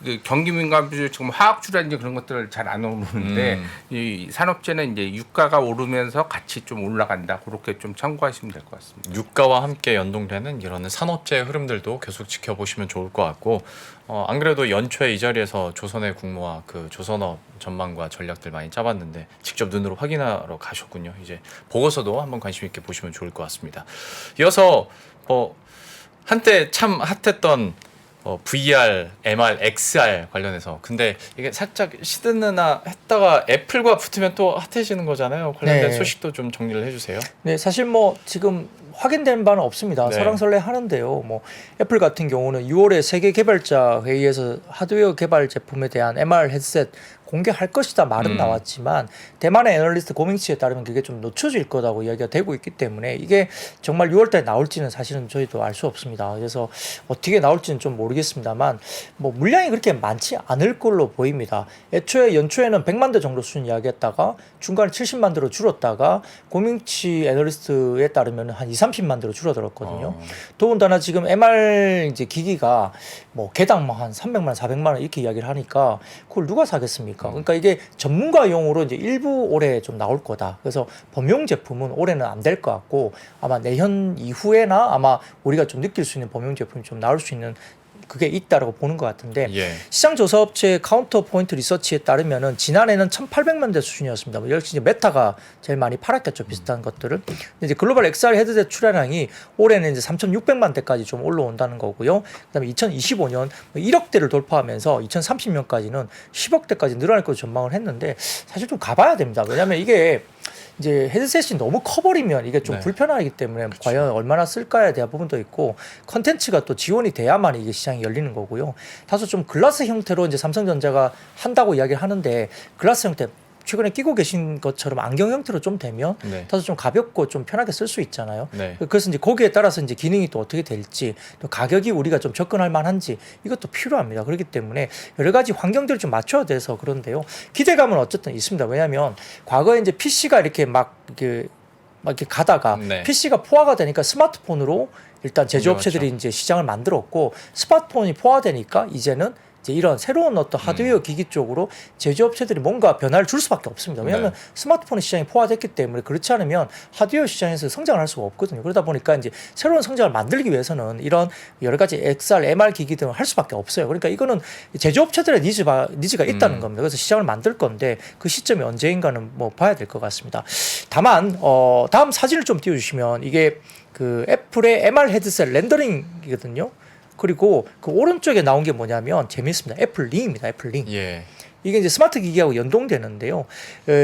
그 경기 민감주 지금 화학주라든지 그런 것들 잘 안 오르는데 이 산업재는 이제 유가가 오르면서 같이 좀 올라간다. 그렇게 좀 참고하시면 될 것 같습니다. 유가와 함께 연동되는 이런 산업재 흐름들도 계속 지켜보시면 좋을 것 같고, 안 그래도 연초에 이 자리에서 조선의 국무와 그 조선업 전망과 전략들 많이 짜봤는데 직접 눈으로 확인하러 가셨군요. 이제 보고서도 한번 관심 있게 보시면 좋을 것 같습니다. 이어서 한때 참 핫했던 VR, MR, XR 관련해서, 근데 이게 살짝 시드느나 했다가 애플과 붙으면 또 핫해지는 거잖아요. 관련된 네. 소식도 좀 정리를 해주세요. 네, 사실 뭐 지금 확인된 바는 없습니다. 네. 설왕설래 하는데요. 뭐 애플 같은 경우는 6월에 세계 개발자 회의에서 하드웨어 개발 제품에 대한 MR 헤드셋 공개할 것이다 말은 나왔지만 대만의 애널리스트 고밍치에 따르면 그게 좀 늦춰질 거라고 이야기가 되고 있기 때문에 이게 정말 6월달에 나올지는 사실은 저희도 알 수 없습니다. 그래서 어떻게 나올지는 좀 모르겠습니다만 뭐 물량이 그렇게 많지 않을 걸로 보입니다. 애초에 연초에는 100만 대 정도 수준 이야기했다가 중간에 70만 대로 줄었다가 고밍치 애널리스트에 따르면 한 30만 대로 줄어들었거든요. 더군다나 지금 MR 이제 기기가 뭐 개당 뭐 한 300만 원, 400만 원 이렇게 이야기를 하니까 그걸 누가 사겠습니까? 아닙니까? 그러니까 이게 전문가용으로 이제 일부 올해 좀 나올 거다. 그래서 범용 제품은 올해는 안 될 것 같고 아마 내년 이후에나 아마 우리가 좀 느낄 수 있는 범용 제품이 좀 나올 수 있는 그게 있다라고 보는 것 같은데 예. 시장 조사 업체 카운터 포인트 리서치에 따르면은 지난해는 1,800만 대 수준이었습니다. 뭐 역시 이제 메타가 제일 많이 팔았겠죠, 비슷한 것들은. 근데 이제 글로벌 XR 헤드셋 출하량이 올해는 이제 3,600만 대까지 좀 올라온다는 거고요. 그다음에 2025년 1억 대를 돌파하면서 2030년까지는 10억 대까지 늘어날 것으로 전망을 했는데 사실 좀 가봐야 됩니다. 왜냐하면 이게 이제 헤드셋이 너무 커버리면 이게 좀 네. 불편하기 때문에 과연 얼마나 쓸까에 대한 부분도 있고 컨텐츠가 또 지원이 돼야만 이게 시장이 열리는 거고요. 다소 좀 글라스 형태로 이제 삼성전자가 한다고 이야기를 하는데 글라스 형태 최근에 끼고 계신 것처럼 안경 형태로 좀 되면 네. 다소 좀 가볍고 좀 편하게 쓸 수 있잖아요. 네. 그래서 이제 거기에 따라서 이제 기능이 또 어떻게 될지 또 가격이 우리가 좀 접근할 만한지 이것도 필요합니다. 그렇기 때문에 여러 가지 환경들을 좀 맞춰야 돼서 그런데요. 기대감은 어쨌든 있습니다. 왜냐하면 과거에 이제 PC가 이렇게 막 이렇게 가다가 네. PC가 포화가 되니까 스마트폰으로 일단 제조업체들이 이제 시장을 만들었고 스마트폰이 포화되니까 이제는 이제 이런 새로운 어떤 하드웨어 기기 쪽으로 제조업체들이 뭔가 변화를 줄 수밖에 없습니다. 왜냐하면 네. 스마트폰 시장이 포화됐기 때문에 그렇지 않으면 하드웨어 시장에서 성장을 할 수가 없거든요. 그러다 보니까 이제 새로운 성장을 만들기 위해서는 이런 여러 가지 XR, MR 기기 등을 할 수밖에 없어요. 그러니까 이거는 제조업체들의 니즈가 있다는 겁니다. 그래서 시장을 만들 건데 그 시점이 언제인가는 뭐 봐야 될 것 같습니다. 다만 다음 사진을 좀 띄워주시면 이게 그 애플의 MR 헤드셋 렌더링이거든요. 그리고 그 오른쪽에 나온 게 뭐냐면 재밌습니다. 애플링입니다. 애플링. 예. 이게 이제 스마트 기기하고 연동되는데요.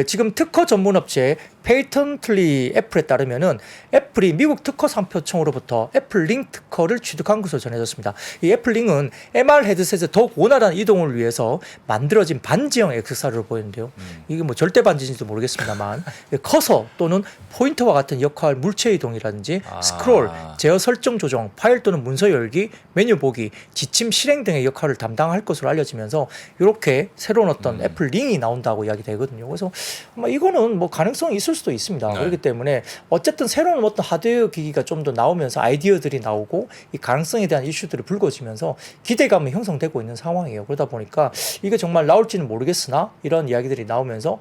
지금 특허 전문 업체 페이턴틀리 애플에 따르면은 애플이 미국 특허 상표청으로부터 애플링 특허를 취득한 것으로 전해졌습니다. 이 애플링은 MR 헤드셋의 더욱 원활한 이동을 위해서 만들어진 반지형 액세서리를 보이는데요. 이게 뭐 절대 반지인지도 모르겠습니다만 커서 또는 포인터와 같은 역할, 물체 이동이라든지 스크롤, 제어 설정 조정, 파일 또는 문서 열기, 메뉴 보기, 지침 실행 등의 역할을 담당할 것으로 알려지면서 이렇게 새로운 어떤 애플링이 나온다고 이야기되거든요. 그래서 아마 이거는 뭐 가능성이 있을 수도 있습니다. 네. 그렇기 때문에 어쨌든 새로운 어떤 하드웨어 기기가 좀 더 나오면서 아이디어들이 나오고 이 가능성에 대한 이슈들이 불거지면서 기대감이 형성되고 있는 상황이에요. 그러다 보니까 이게 정말 나올지는 모르겠으나 이런 이야기들이 나오면서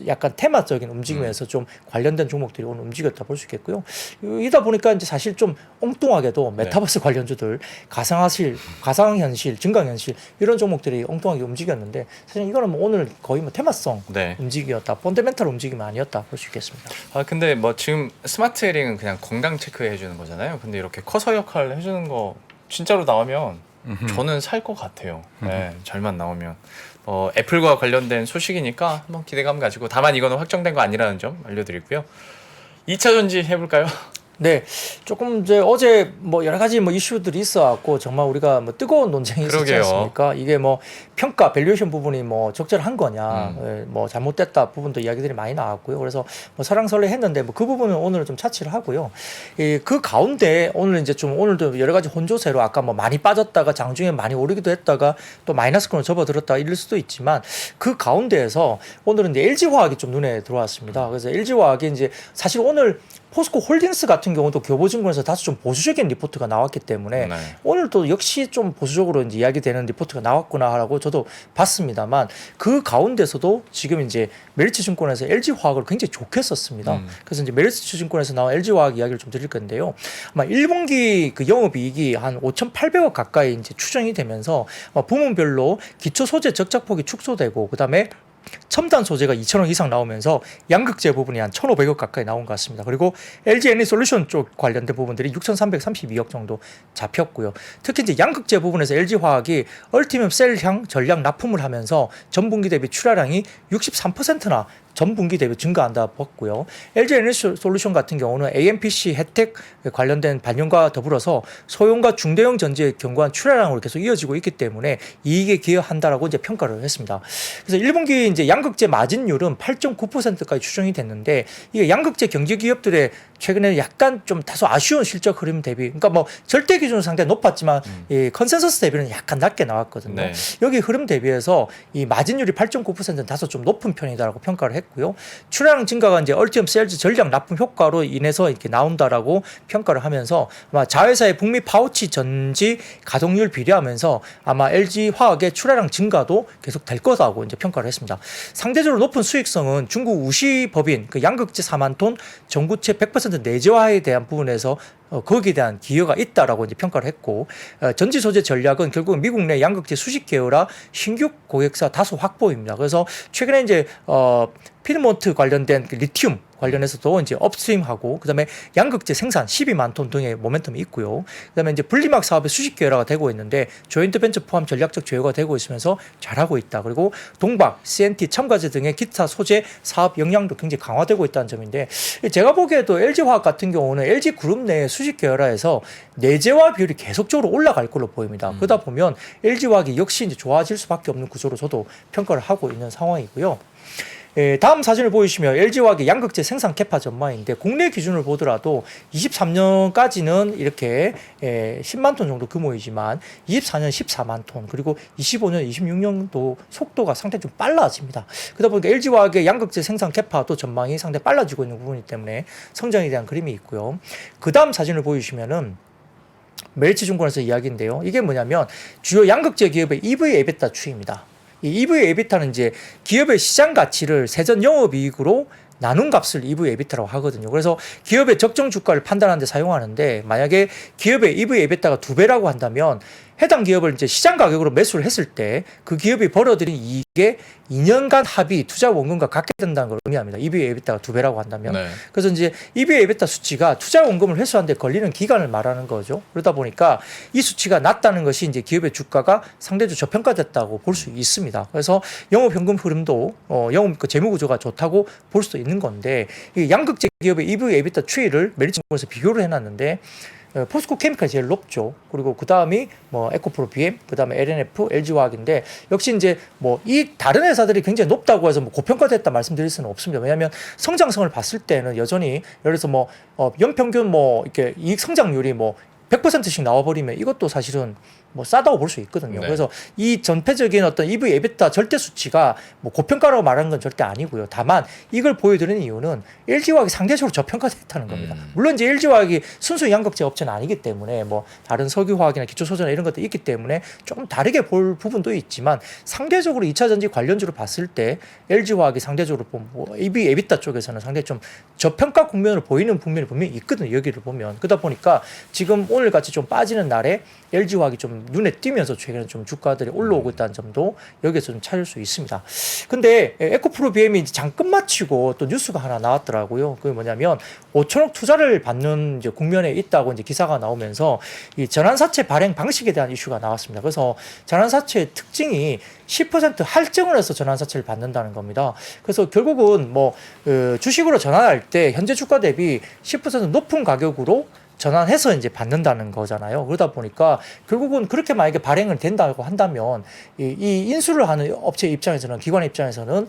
약간 테마적인 움직임에서 좀 관련된 종목들이 오늘 움직였다 볼 수 있겠고요. 이다 보니까 이제 사실 좀 엉뚱하게도 메타버스 관련주들 가상현실, 증강현실 이런 종목들이 엉뚱하게 움직였는데 사실 이거는 뭐 오늘 거의 뭐 테마성 네. 움직임이었다, 펀더멘탈 움직임이 아니었다 볼 수 있겠습니다. 근데 뭐 지금 스마트 헤링은 그냥 건강 체크해 주는 거잖아요. 근데 이렇게 커서 역할을 해주는 거 진짜로 나오면 저는 살 것 같아요. 네, 잘만 나오면. 애플과 관련된 소식이니까 한번 기대감 가지고, 다만 이거는 확정된 거 아니라는 점 알려드리고요. 2차 전지 해볼까요? 네, 조금 이제 어제 뭐 여러 가지 뭐 이슈들이 있어갖고 정말 우리가 뭐 뜨거운 논쟁이 있었지 그러게요. 않습니까? 이게 뭐 평가 밸류에이션 부분이 뭐 적절한 거냐, 뭐 잘못됐다 부분도 이야기들이 많이 나왔고요. 그래서 뭐 설랑설레했는데 뭐 그 부분은 오늘은 좀 차치를 하고요. 그 가운데 오늘 이제 좀 오늘도 여러 가지 혼조세로 아까 뭐 많이 빠졌다가 장중에 많이 오르기도 했다가 또 마이너스권으로 접어들었다가 이럴 수도 있지만 그 가운데에서 오늘은 이제 LG화학이 좀 눈에 들어왔습니다. 그래서 LG화학이 이제 사실 오늘 포스코 홀딩스 같은 경우도 교보증권에서 다소 좀 보수적인 리포트가 나왔기 때문에 네. 오늘도 역시 좀 보수적으로 이제 이야기되는 리포트가 나왔구나라고 저도 봤습니다.만 그 가운데서도 지금 이제 메리츠증권에서 LG화학을 굉장히 좋게 썼습니다. 그래서 이제 메리츠증권에서 나온 LG화학 이야기를 좀 드릴 건데요. 아마 1분기 그 영업이익이 한 5,800억 가까이 이제 추정이 되면서 부문별로 기초 소재 적자폭이 축소되고 그다음에 첨단 소재가 2,000억 이상 나오면서 양극재 부분이 한 1,500억 가까이 나온 것 같습니다. 그리고 LG 에너지솔루션 쪽 관련된 부분들이 6,332억 정도 잡혔고요. 특히 이제 양극재 부분에서 LG화학이 얼티밋 셀향 전략 납품을 하면서 전분기 대비 출하량이 63%나 전분기 대비 증가한다 봤고요. LG 에너지솔루션 같은 경우는 AMPC 혜택 관련된 반영과 더불어서 소형과 중대형 전지에 견고한 출하량으로 계속 이어지고 있기 때문에 이익에 기여한다라고 이제 평가를 했습니다. 그래서 1분기 이제 양극재 마진율은 8.9%까지 추정이 됐는데 이게 양극재 경제 기업들의 최근에 약간 좀 다소 아쉬운 실적 흐름 대비, 그러니까 뭐 절대 기준으로 상당히 높았지만 이 컨센서스 대비는 약간 낮게 나왔거든요. 네. 여기 흐름 대비해서 이 마진율이 8.9%는 다소 좀 높은 편이다라고 평가를 했고. 했고요. 출하량 증가가 이제 얼티엄 셀즈 전략 납품 효과로 인해서 이렇게 나온다라고 평가를 하면서 아마 자회사의 북미 파우치 전지 가동률 비례하면서 아마 LG 화학의 출하량 증가도 계속 될 거다고 이제 평가를 했습니다. 상대적으로 높은 수익성은 중국 우시 법인 그 양극재 4만 톤 전구체 100% 내재화에 대한 부분에서 거기에 대한 기여가 있다라고 이제 평가를 했고, 전지 소재 전략은 결국 미국 내 양극재 수십 개월화 신규 고객사 다수 확보입니다. 그래서 최근에 이제 피드몬트 관련된 그 리튬 관련해서도 이제 업스트림하고 그다음에 양극재 생산 12만 톤 등의 모멘텀이 있고요. 그다음에 이제 분리막 사업의 수십 개월화가 되고 있는데 조인트 벤처 포함 전략적 제휴가 되고 있으면서 잘하고 있다. 그리고 동박, CNT, 첨가제 등의 기타 소재 사업 역량도 굉장히 강화되고 있다는 점인데, 제가 보기에도 LG화학 같은 경우는 LG그룹 내 수십 개월화에서 내재화 비율이 계속적으로 올라갈 걸로 보입니다. 그러다 보면 LG화학이 역시 이제 좋아질 수밖에 없는 구조로 저도 평가를 하고 있는 상황이고요. 다음 사진을 보시면 LG화학의 양극재 생산 캐파 전망인데, 국내 기준을 보더라도 23년까지는 이렇게 10만 톤 정도 규모이지만 24년 14만 톤, 그리고 25년 26년도 속도가 상당히 좀 빨라집니다. 그러다 보니까 LG화학의 양극재 생산 캐파도 전망이 상당히 빨라지고 있는 부분이기 때문에 성장에 대한 그림이 있고요. 그 다음 사진을 보여주시면은 멜치증권에서 이야기인데요. 이게 뭐냐면 주요 양극재 기업의 EV 에비타 추이입니다. 이 EV 에비타는 이제 기업의 시장 가치를 세전 영업이익으로 나눈 값을 EV 에비타라고 하거든요. 그래서 기업의 적정 주가를 판단하는 데 사용하는데, 만약에 기업의 EV 에비타가 2배라고 한다면 해당 기업을 이제 시장 가격으로 매수를 했을 때 그 기업이 벌어들인 이익의 2년간 합이 투자 원금과 같게 된다는 걸 의미합니다. EV 에비타가 2배라고 한다면. 네. 그래서 이제 EV 에비타 수치가 투자 원금을 회수하는 데 걸리는 기간을 말하는 거죠. 그러다 보니까 이 수치가 낮다는 것이 이제 기업의 주가가 상대적으로 저평가됐다고 볼 수 있습니다. 그래서 영업 현금 흐름도 영업 그 재무 구조가 좋다고 볼 수도 있는 건데, 이 양극재 기업의 EV 에비타 추이를 메리츠증권에서 비교를 해놨는데, 포스코 케미칼이 제일 높죠. 그리고 그 다음이 뭐 에코프로 BM, 그 다음에 LNF, LG화학인데, 역시 이제 뭐 이 다른 회사들이 굉장히 높다고 해서 뭐 고평가됐다 말씀드릴 수는 없습니다. 왜냐하면 성장성을 봤을 때는 여전히 예를 들어서 뭐 연평균 뭐 이렇게 이익 성장률이 뭐 100%씩 나와버리면 이것도 사실은 뭐 싸다고 볼 수 있거든요. 네. 그래서 이 전체적인 어떤 EV 에비타 절대 수치가 뭐 고평가라고 말하는 건 절대 아니고요. 다만 이걸 보여드리는 이유는 LG화학이 상대적으로 저평가됐다는 겁니다. 물론 이제 LG화학이 순수 양극재 업체는 아니기 때문에 뭐 다른 석유화학이나 기초소재나 이런 것도 있기 때문에 조금 다르게 볼 부분도 있지만, 상대적으로 2차 전지 관련주로 봤을 때 LG화학이 상대적으로 뭐 EV 에비타 쪽에서는 상당히 좀 저평가 국면을 보이는 국면이 분명히 있거든요. 여기를 보면. 그러다 보니까 지금 오늘 같이 좀 빠지는 날에 LG화학이 좀 눈에 띄면서 최근에 좀 주가들이 올라오고 있다는 점도 여기에서 좀 찾을 수 있습니다. 근데 에코프로 BM이 잠깐 마치고 또 뉴스가 하나 나왔더라고요. 그게 뭐냐면 5천억 투자를 받는 이제 국면에 있다고 이제 기사가 나오면서 이 전환사채 발행 방식에 대한 이슈가 나왔습니다. 그래서 전환사채의 특징이 10% 할증을 해서 전환사채를 받는다는 겁니다. 그래서 결국은 뭐 주식으로 전환할 때 현재 주가 대비 10% 높은 가격으로 전환해서 이제 받는다는 거잖아요. 그러다 보니까 결국은 그렇게 만약에 발행을 된다고 한다면 이 인수를 하는 업체 입장에서는, 기관의 입장에서는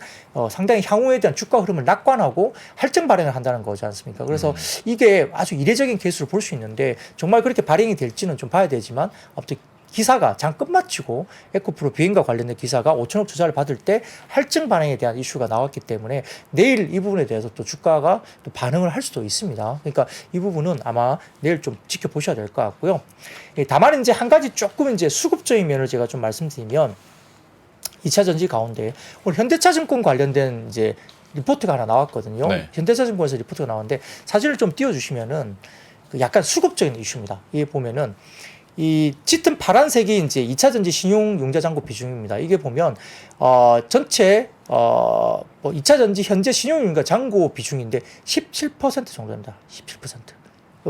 상당히 향후에 대한 주가 흐름을 낙관하고 할증 발행을 한다는 거지 않습니까? 그래서 이게 아주 이례적인 케이스로 볼 수 있는데, 정말 그렇게 발행이 될지는 좀 봐야 되지만, 아무튼 기사가 잠깐 마치고 에코프로 비행과 관련된 기사가 5천억 투자를 받을 때 할증 반응에 대한 이슈가 나왔기 때문에 내일 이 부분에 대해서 또 주가가 또 반응을 할 수도 있습니다. 그러니까 이 부분은 아마 내일 좀 지켜보셔야 될 것 같고요. 다만 이제 한 가지 조금 이제 수급적인 면을 제가 좀 말씀드리면, 2차 전지 가운데 오늘 현대차증권 관련된 이제 리포트가 하나 나왔거든요. 네. 현대차증권에서 리포트가 나왔는데 사진을 좀 띄워주시면은 약간 수급적인 이슈입니다. 이게 보면은 이 짙은 파란색이 이제 2차 전지 신용융자 잔고 비중입니다. 이게 보면 전체 뭐 2차 전지 현재 신용융자 잔고 비중인데 17% 정도입니다. 17%.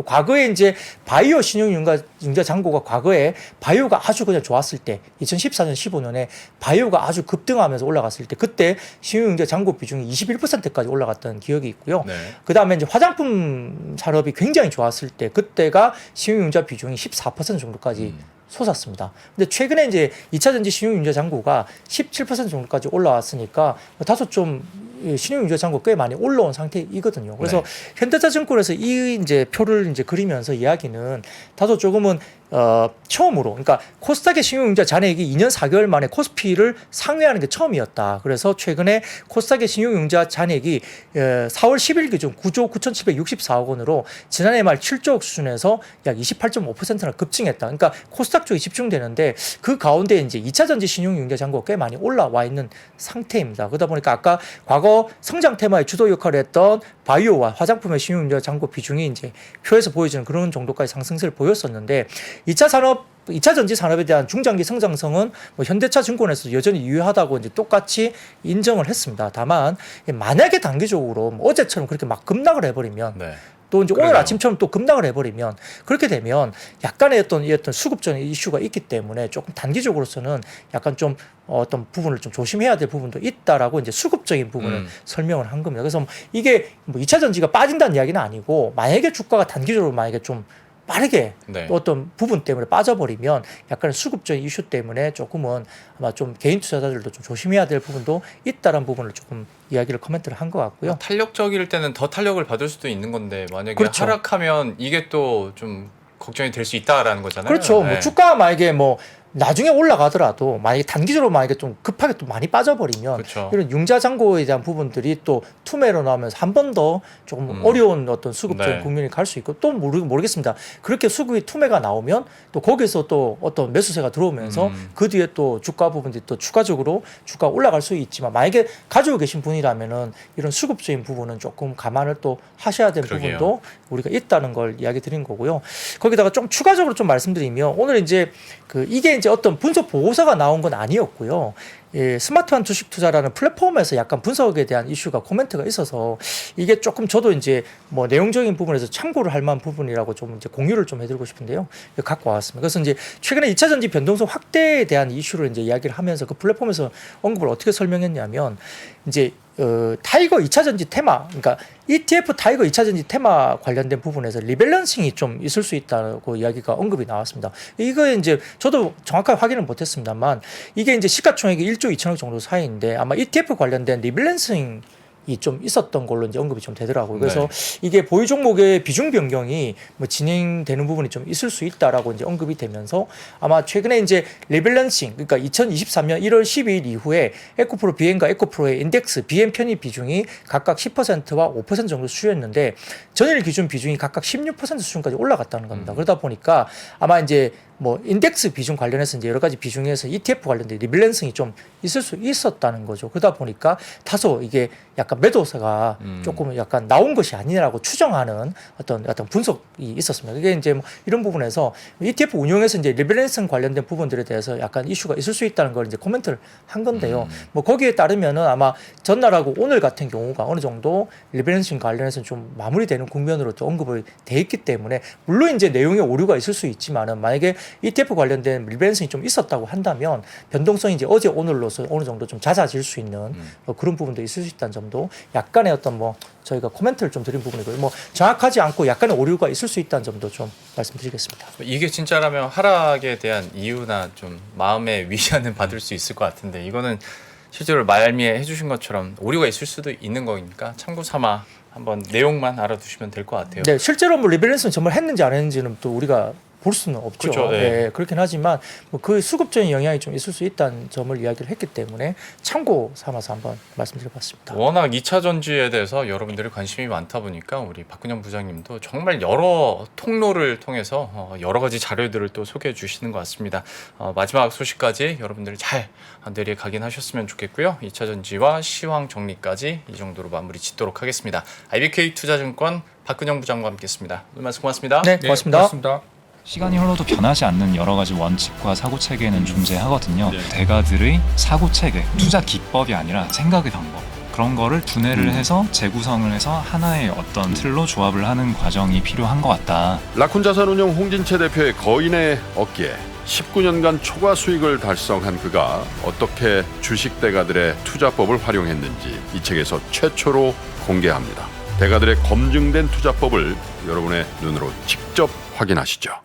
과거에 이제 바이오 신용융자 잔고가 과거에 바이오가 아주 그냥 좋았을 때 2014년 15년에 바이오가 아주 급등하면서 올라갔을 때 그때 신용융자 잔고 비중이 21%까지 올라갔던 기억이 있고요. 네. 그다음에 이제 화장품 산업이 굉장히 좋았을 때 그때가 신용융자 비중이 14% 정도까지 솟았습니다. 근데 최근에 이제 2차 전지 신용융자 잔고가 17% 정도까지 올라왔으니까 다소 좀 신용융자 잔고 꽤 많이 올라온 상태이거든요. 그래서 네. 현대차증권에서 이 이제 표를 이제 그리면서 이야기는 다소 조금은 처음으로 그러니까 코스닥의 신용융자 잔액이 2년 4개월 만에 코스피를 상회하는 게 처음이었다. 그래서 최근에 코스닥의 신용융자 잔액이 4월 10일 기준 9조 9,764억 원으로 지난해 말 7조억 수준에서 약 28.5%나 급증했다. 그러니까 코스닥 쪽이 집중되는데 그 가운데 이제 2차 전지 신용융자 잔고가 꽤 많이 올라와 있는 상태입니다. 그러다 보니까 아까 과거 성장 테마의 주도 역할을 했던 바이오와 화장품의 신용융자 잔고 비중이 이제 표에서 보여지는 그런 정도까지 상승세를 보였었는데 2차 전지 산업에 대한 중장기 성장성은 뭐 현대차 증권에서 여전히 유효하다고 이제 똑같이 인정을 했습니다. 다만 만약에 단기적으로 뭐 어제처럼 그렇게 막 급락을 해버리면 네. 또 이제 오늘 그러게요. 아침처럼 또 급락을 해버리면 그렇게 되면 약간의 어떤 수급적인 이슈가 있기 때문에 조금 단기적으로서는 약간 좀 어떤 부분을 좀 조심해야 될 부분도 있다라고 이제 수급적인 부분을 설명을 한 겁니다. 그래서 이게 뭐 2차 전지가 빠진다는 이야기는 아니고 만약에 주가가 단기적으로 만약에 좀 빠르게 네. 또 어떤 부분 때문에 빠져버리면 약간의 수급적인 이슈 때문에 조금은 아마 좀 개인 투자자들도 좀 조심해야 될 부분도 있다라는 부분을 조금 이야기를 코멘트를 한 것 같고요. 탄력적일 때는 더 탄력을 받을 수도 있는 건데 만약에 그렇죠. 하락하면 이게 또 좀 걱정이 될 수 있다라는 거잖아요. 그렇죠. 네. 뭐 주가가 만약에 뭐 나중에 올라가더라도 만약에 단기적으로 만약에 좀 급하게 또 많이 빠져버리면 그렇죠. 이런 융자 잔고에 대한 부분들이 또 투매로 나오면서 한 번 더 조금 어려운 어떤 수급적인 네. 국면이 갈 수 있고 또 모르겠습니다. 그렇게 수급이 투매가 나오면 또 거기서 또 어떤 매수세가 들어오면서 그 뒤에 또 주가 부분들이 또 추가적으로 주가 올라갈 수 있지만 만약에 가지고 계신 분이라면은 이런 수급적인 부분은 조금 감안을 또 하셔야 되는 그러게요. 부분도 우리가 있다는 걸 이야기 드린 거고요. 거기다가 좀 추가적으로 좀 말씀드리면 오늘 이제 이게 이제 어떤 분석 보고서가 나온 건 아니었고요. 예, 스마트한 주식 투자라는 플랫폼에서 약간 분석에 대한 이슈가 코멘트가 있어서 이게 조금 저도 이제 뭐 내용적인 부분에서 참고를 할 만한 부분이라고 좀 이제 공유를 좀 해드리고 싶은데요. 갖고 왔습니다. 그래서 이제 최근에 2차 전지 변동성 확대에 대한 이슈를 이제 이야기를 하면서 그 플랫폼에서 언급을 어떻게 설명했냐면 이제 타이거 2차 전지 테마, 그러니까 ETF 타이거 2차 전지 테마 관련된 부분에서 리밸런싱이 좀 있을 수 있다고 이야기가 언급이 나왔습니다. 이거 이제 저도 정확하게 확인을 못했습니다만 이게 이제 시가총액이 1조 2천억 정도 사이인데 아마 ETF 관련된 리밸런싱 이 좀 있었던 걸로 이제 언급이 좀 되더라고요. 그래서 이게 보유 종목의 비중 변경이 뭐 진행되는 부분이 좀 있을 수 있다라고 이제 언급이 되면서 아마 최근에 이제 리밸런싱 그러니까 2023년 1월 12일 이후에 에코프로 BM과 에코프로의 인덱스 BM 편입 비중이 각각 10%와 5% 정도 수였는데 전일 기준 비중이 각각 16% 수준까지 올라갔다는 겁니다. 그러다 보니까 아마 이제 뭐 인덱스 비중 관련해서 이제 여러 가지 비중에서 ETF 관련된 리밸런싱이 좀 있을 수 있었다는 거죠. 그러다 보니까 다소 이게 약간 매도세가 조금 약간 나온 것이 아니라고 추정하는 어떤 분석이 있었습니다. 그게 이제 뭐 이런 부분에서 ETF 운용에서 이제 리밸런싱 관련된 부분들에 대해서 약간 이슈가 있을 수 있다는 걸 이제 코멘트를 한 건데요. 뭐 거기에 따르면은 아마 전날하고 오늘 같은 경우가 어느 정도 리밸런싱 관련해서 좀 마무리되는 국면으로 또 언급이 돼 있기 때문에 물론 이제 내용에 오류가 있을 수 있지만은 만약에 ETF 관련된 리밸런싱이 좀 있었다고 한다면 변동성이 이제 어제 오늘로서 어느 정도 좀 잦아질 수 있는 그런 부분도 있을 수 있다는 점도 약간의 어떤 뭐 저희가 코멘트를 좀 드린 부분이고요. 뭐 정확하지 않고 약간의 오류가 있을 수 있다는 점도 좀 말씀드리겠습니다. 이게 진짜라면 하락에 대한 이유나 좀 마음의 위안은 받을 수 있을 것 같은데 이거는 실제로 말미에 해주신 것처럼 오류가 있을 수도 있는 거니까 참고 삼아 한번 내용만 알아두시면 될 것 같아요. 네, 실제로 뭐 리밸런싱 정말 했는지 안 했는지는 또 우리가 볼 수는 없죠. 그렇죠, 네. 네, 그렇긴 하지만 뭐 그 수급적인 영향이 좀 있을 수 있다는 점을 이야기를 했기 때문에 참고 삼아서 한번 말씀드려봤습니다. 워낙 2차 전지에 대해서 여러분들이 관심이 많다 보니까 우리 박근영 부장님도 정말 여러 통로를 통해서 여러 가지 자료들을 또 소개해 주시는 것 같습니다. 마지막 소식까지 여러분들이 잘 내려가긴 하셨으면 좋겠고요. 2차 전지와 시황 정리까지 이 정도로 마무리 짓도록 하겠습니다. IBK 투자증권 박근영 부장과 함께했습니다. 오늘 말씀 고맙습니다. 네, 고맙습니다. 고맙습니다. 시간이 흘러도 변하지 않는 여러 가지 원칙과 사고 체계는 존재하거든요. 대가들의 사고 체계, 투자 기법이 아니라 생각의 방법. 그런 거를 분해를 해서 재구성을 해서 하나의 어떤 틀로 조합을 하는 과정이 필요한 것 같다. 라쿤 자산운용 홍진채 대표의 거인의 어깨 19년간 초과 수익을 달성한 그가 어떻게 주식 대가들의 투자법을 활용했는지 이 책에서 최초로 공개합니다. 대가들의 검증된 투자법을 여러분의 눈으로 직접 확인하시죠.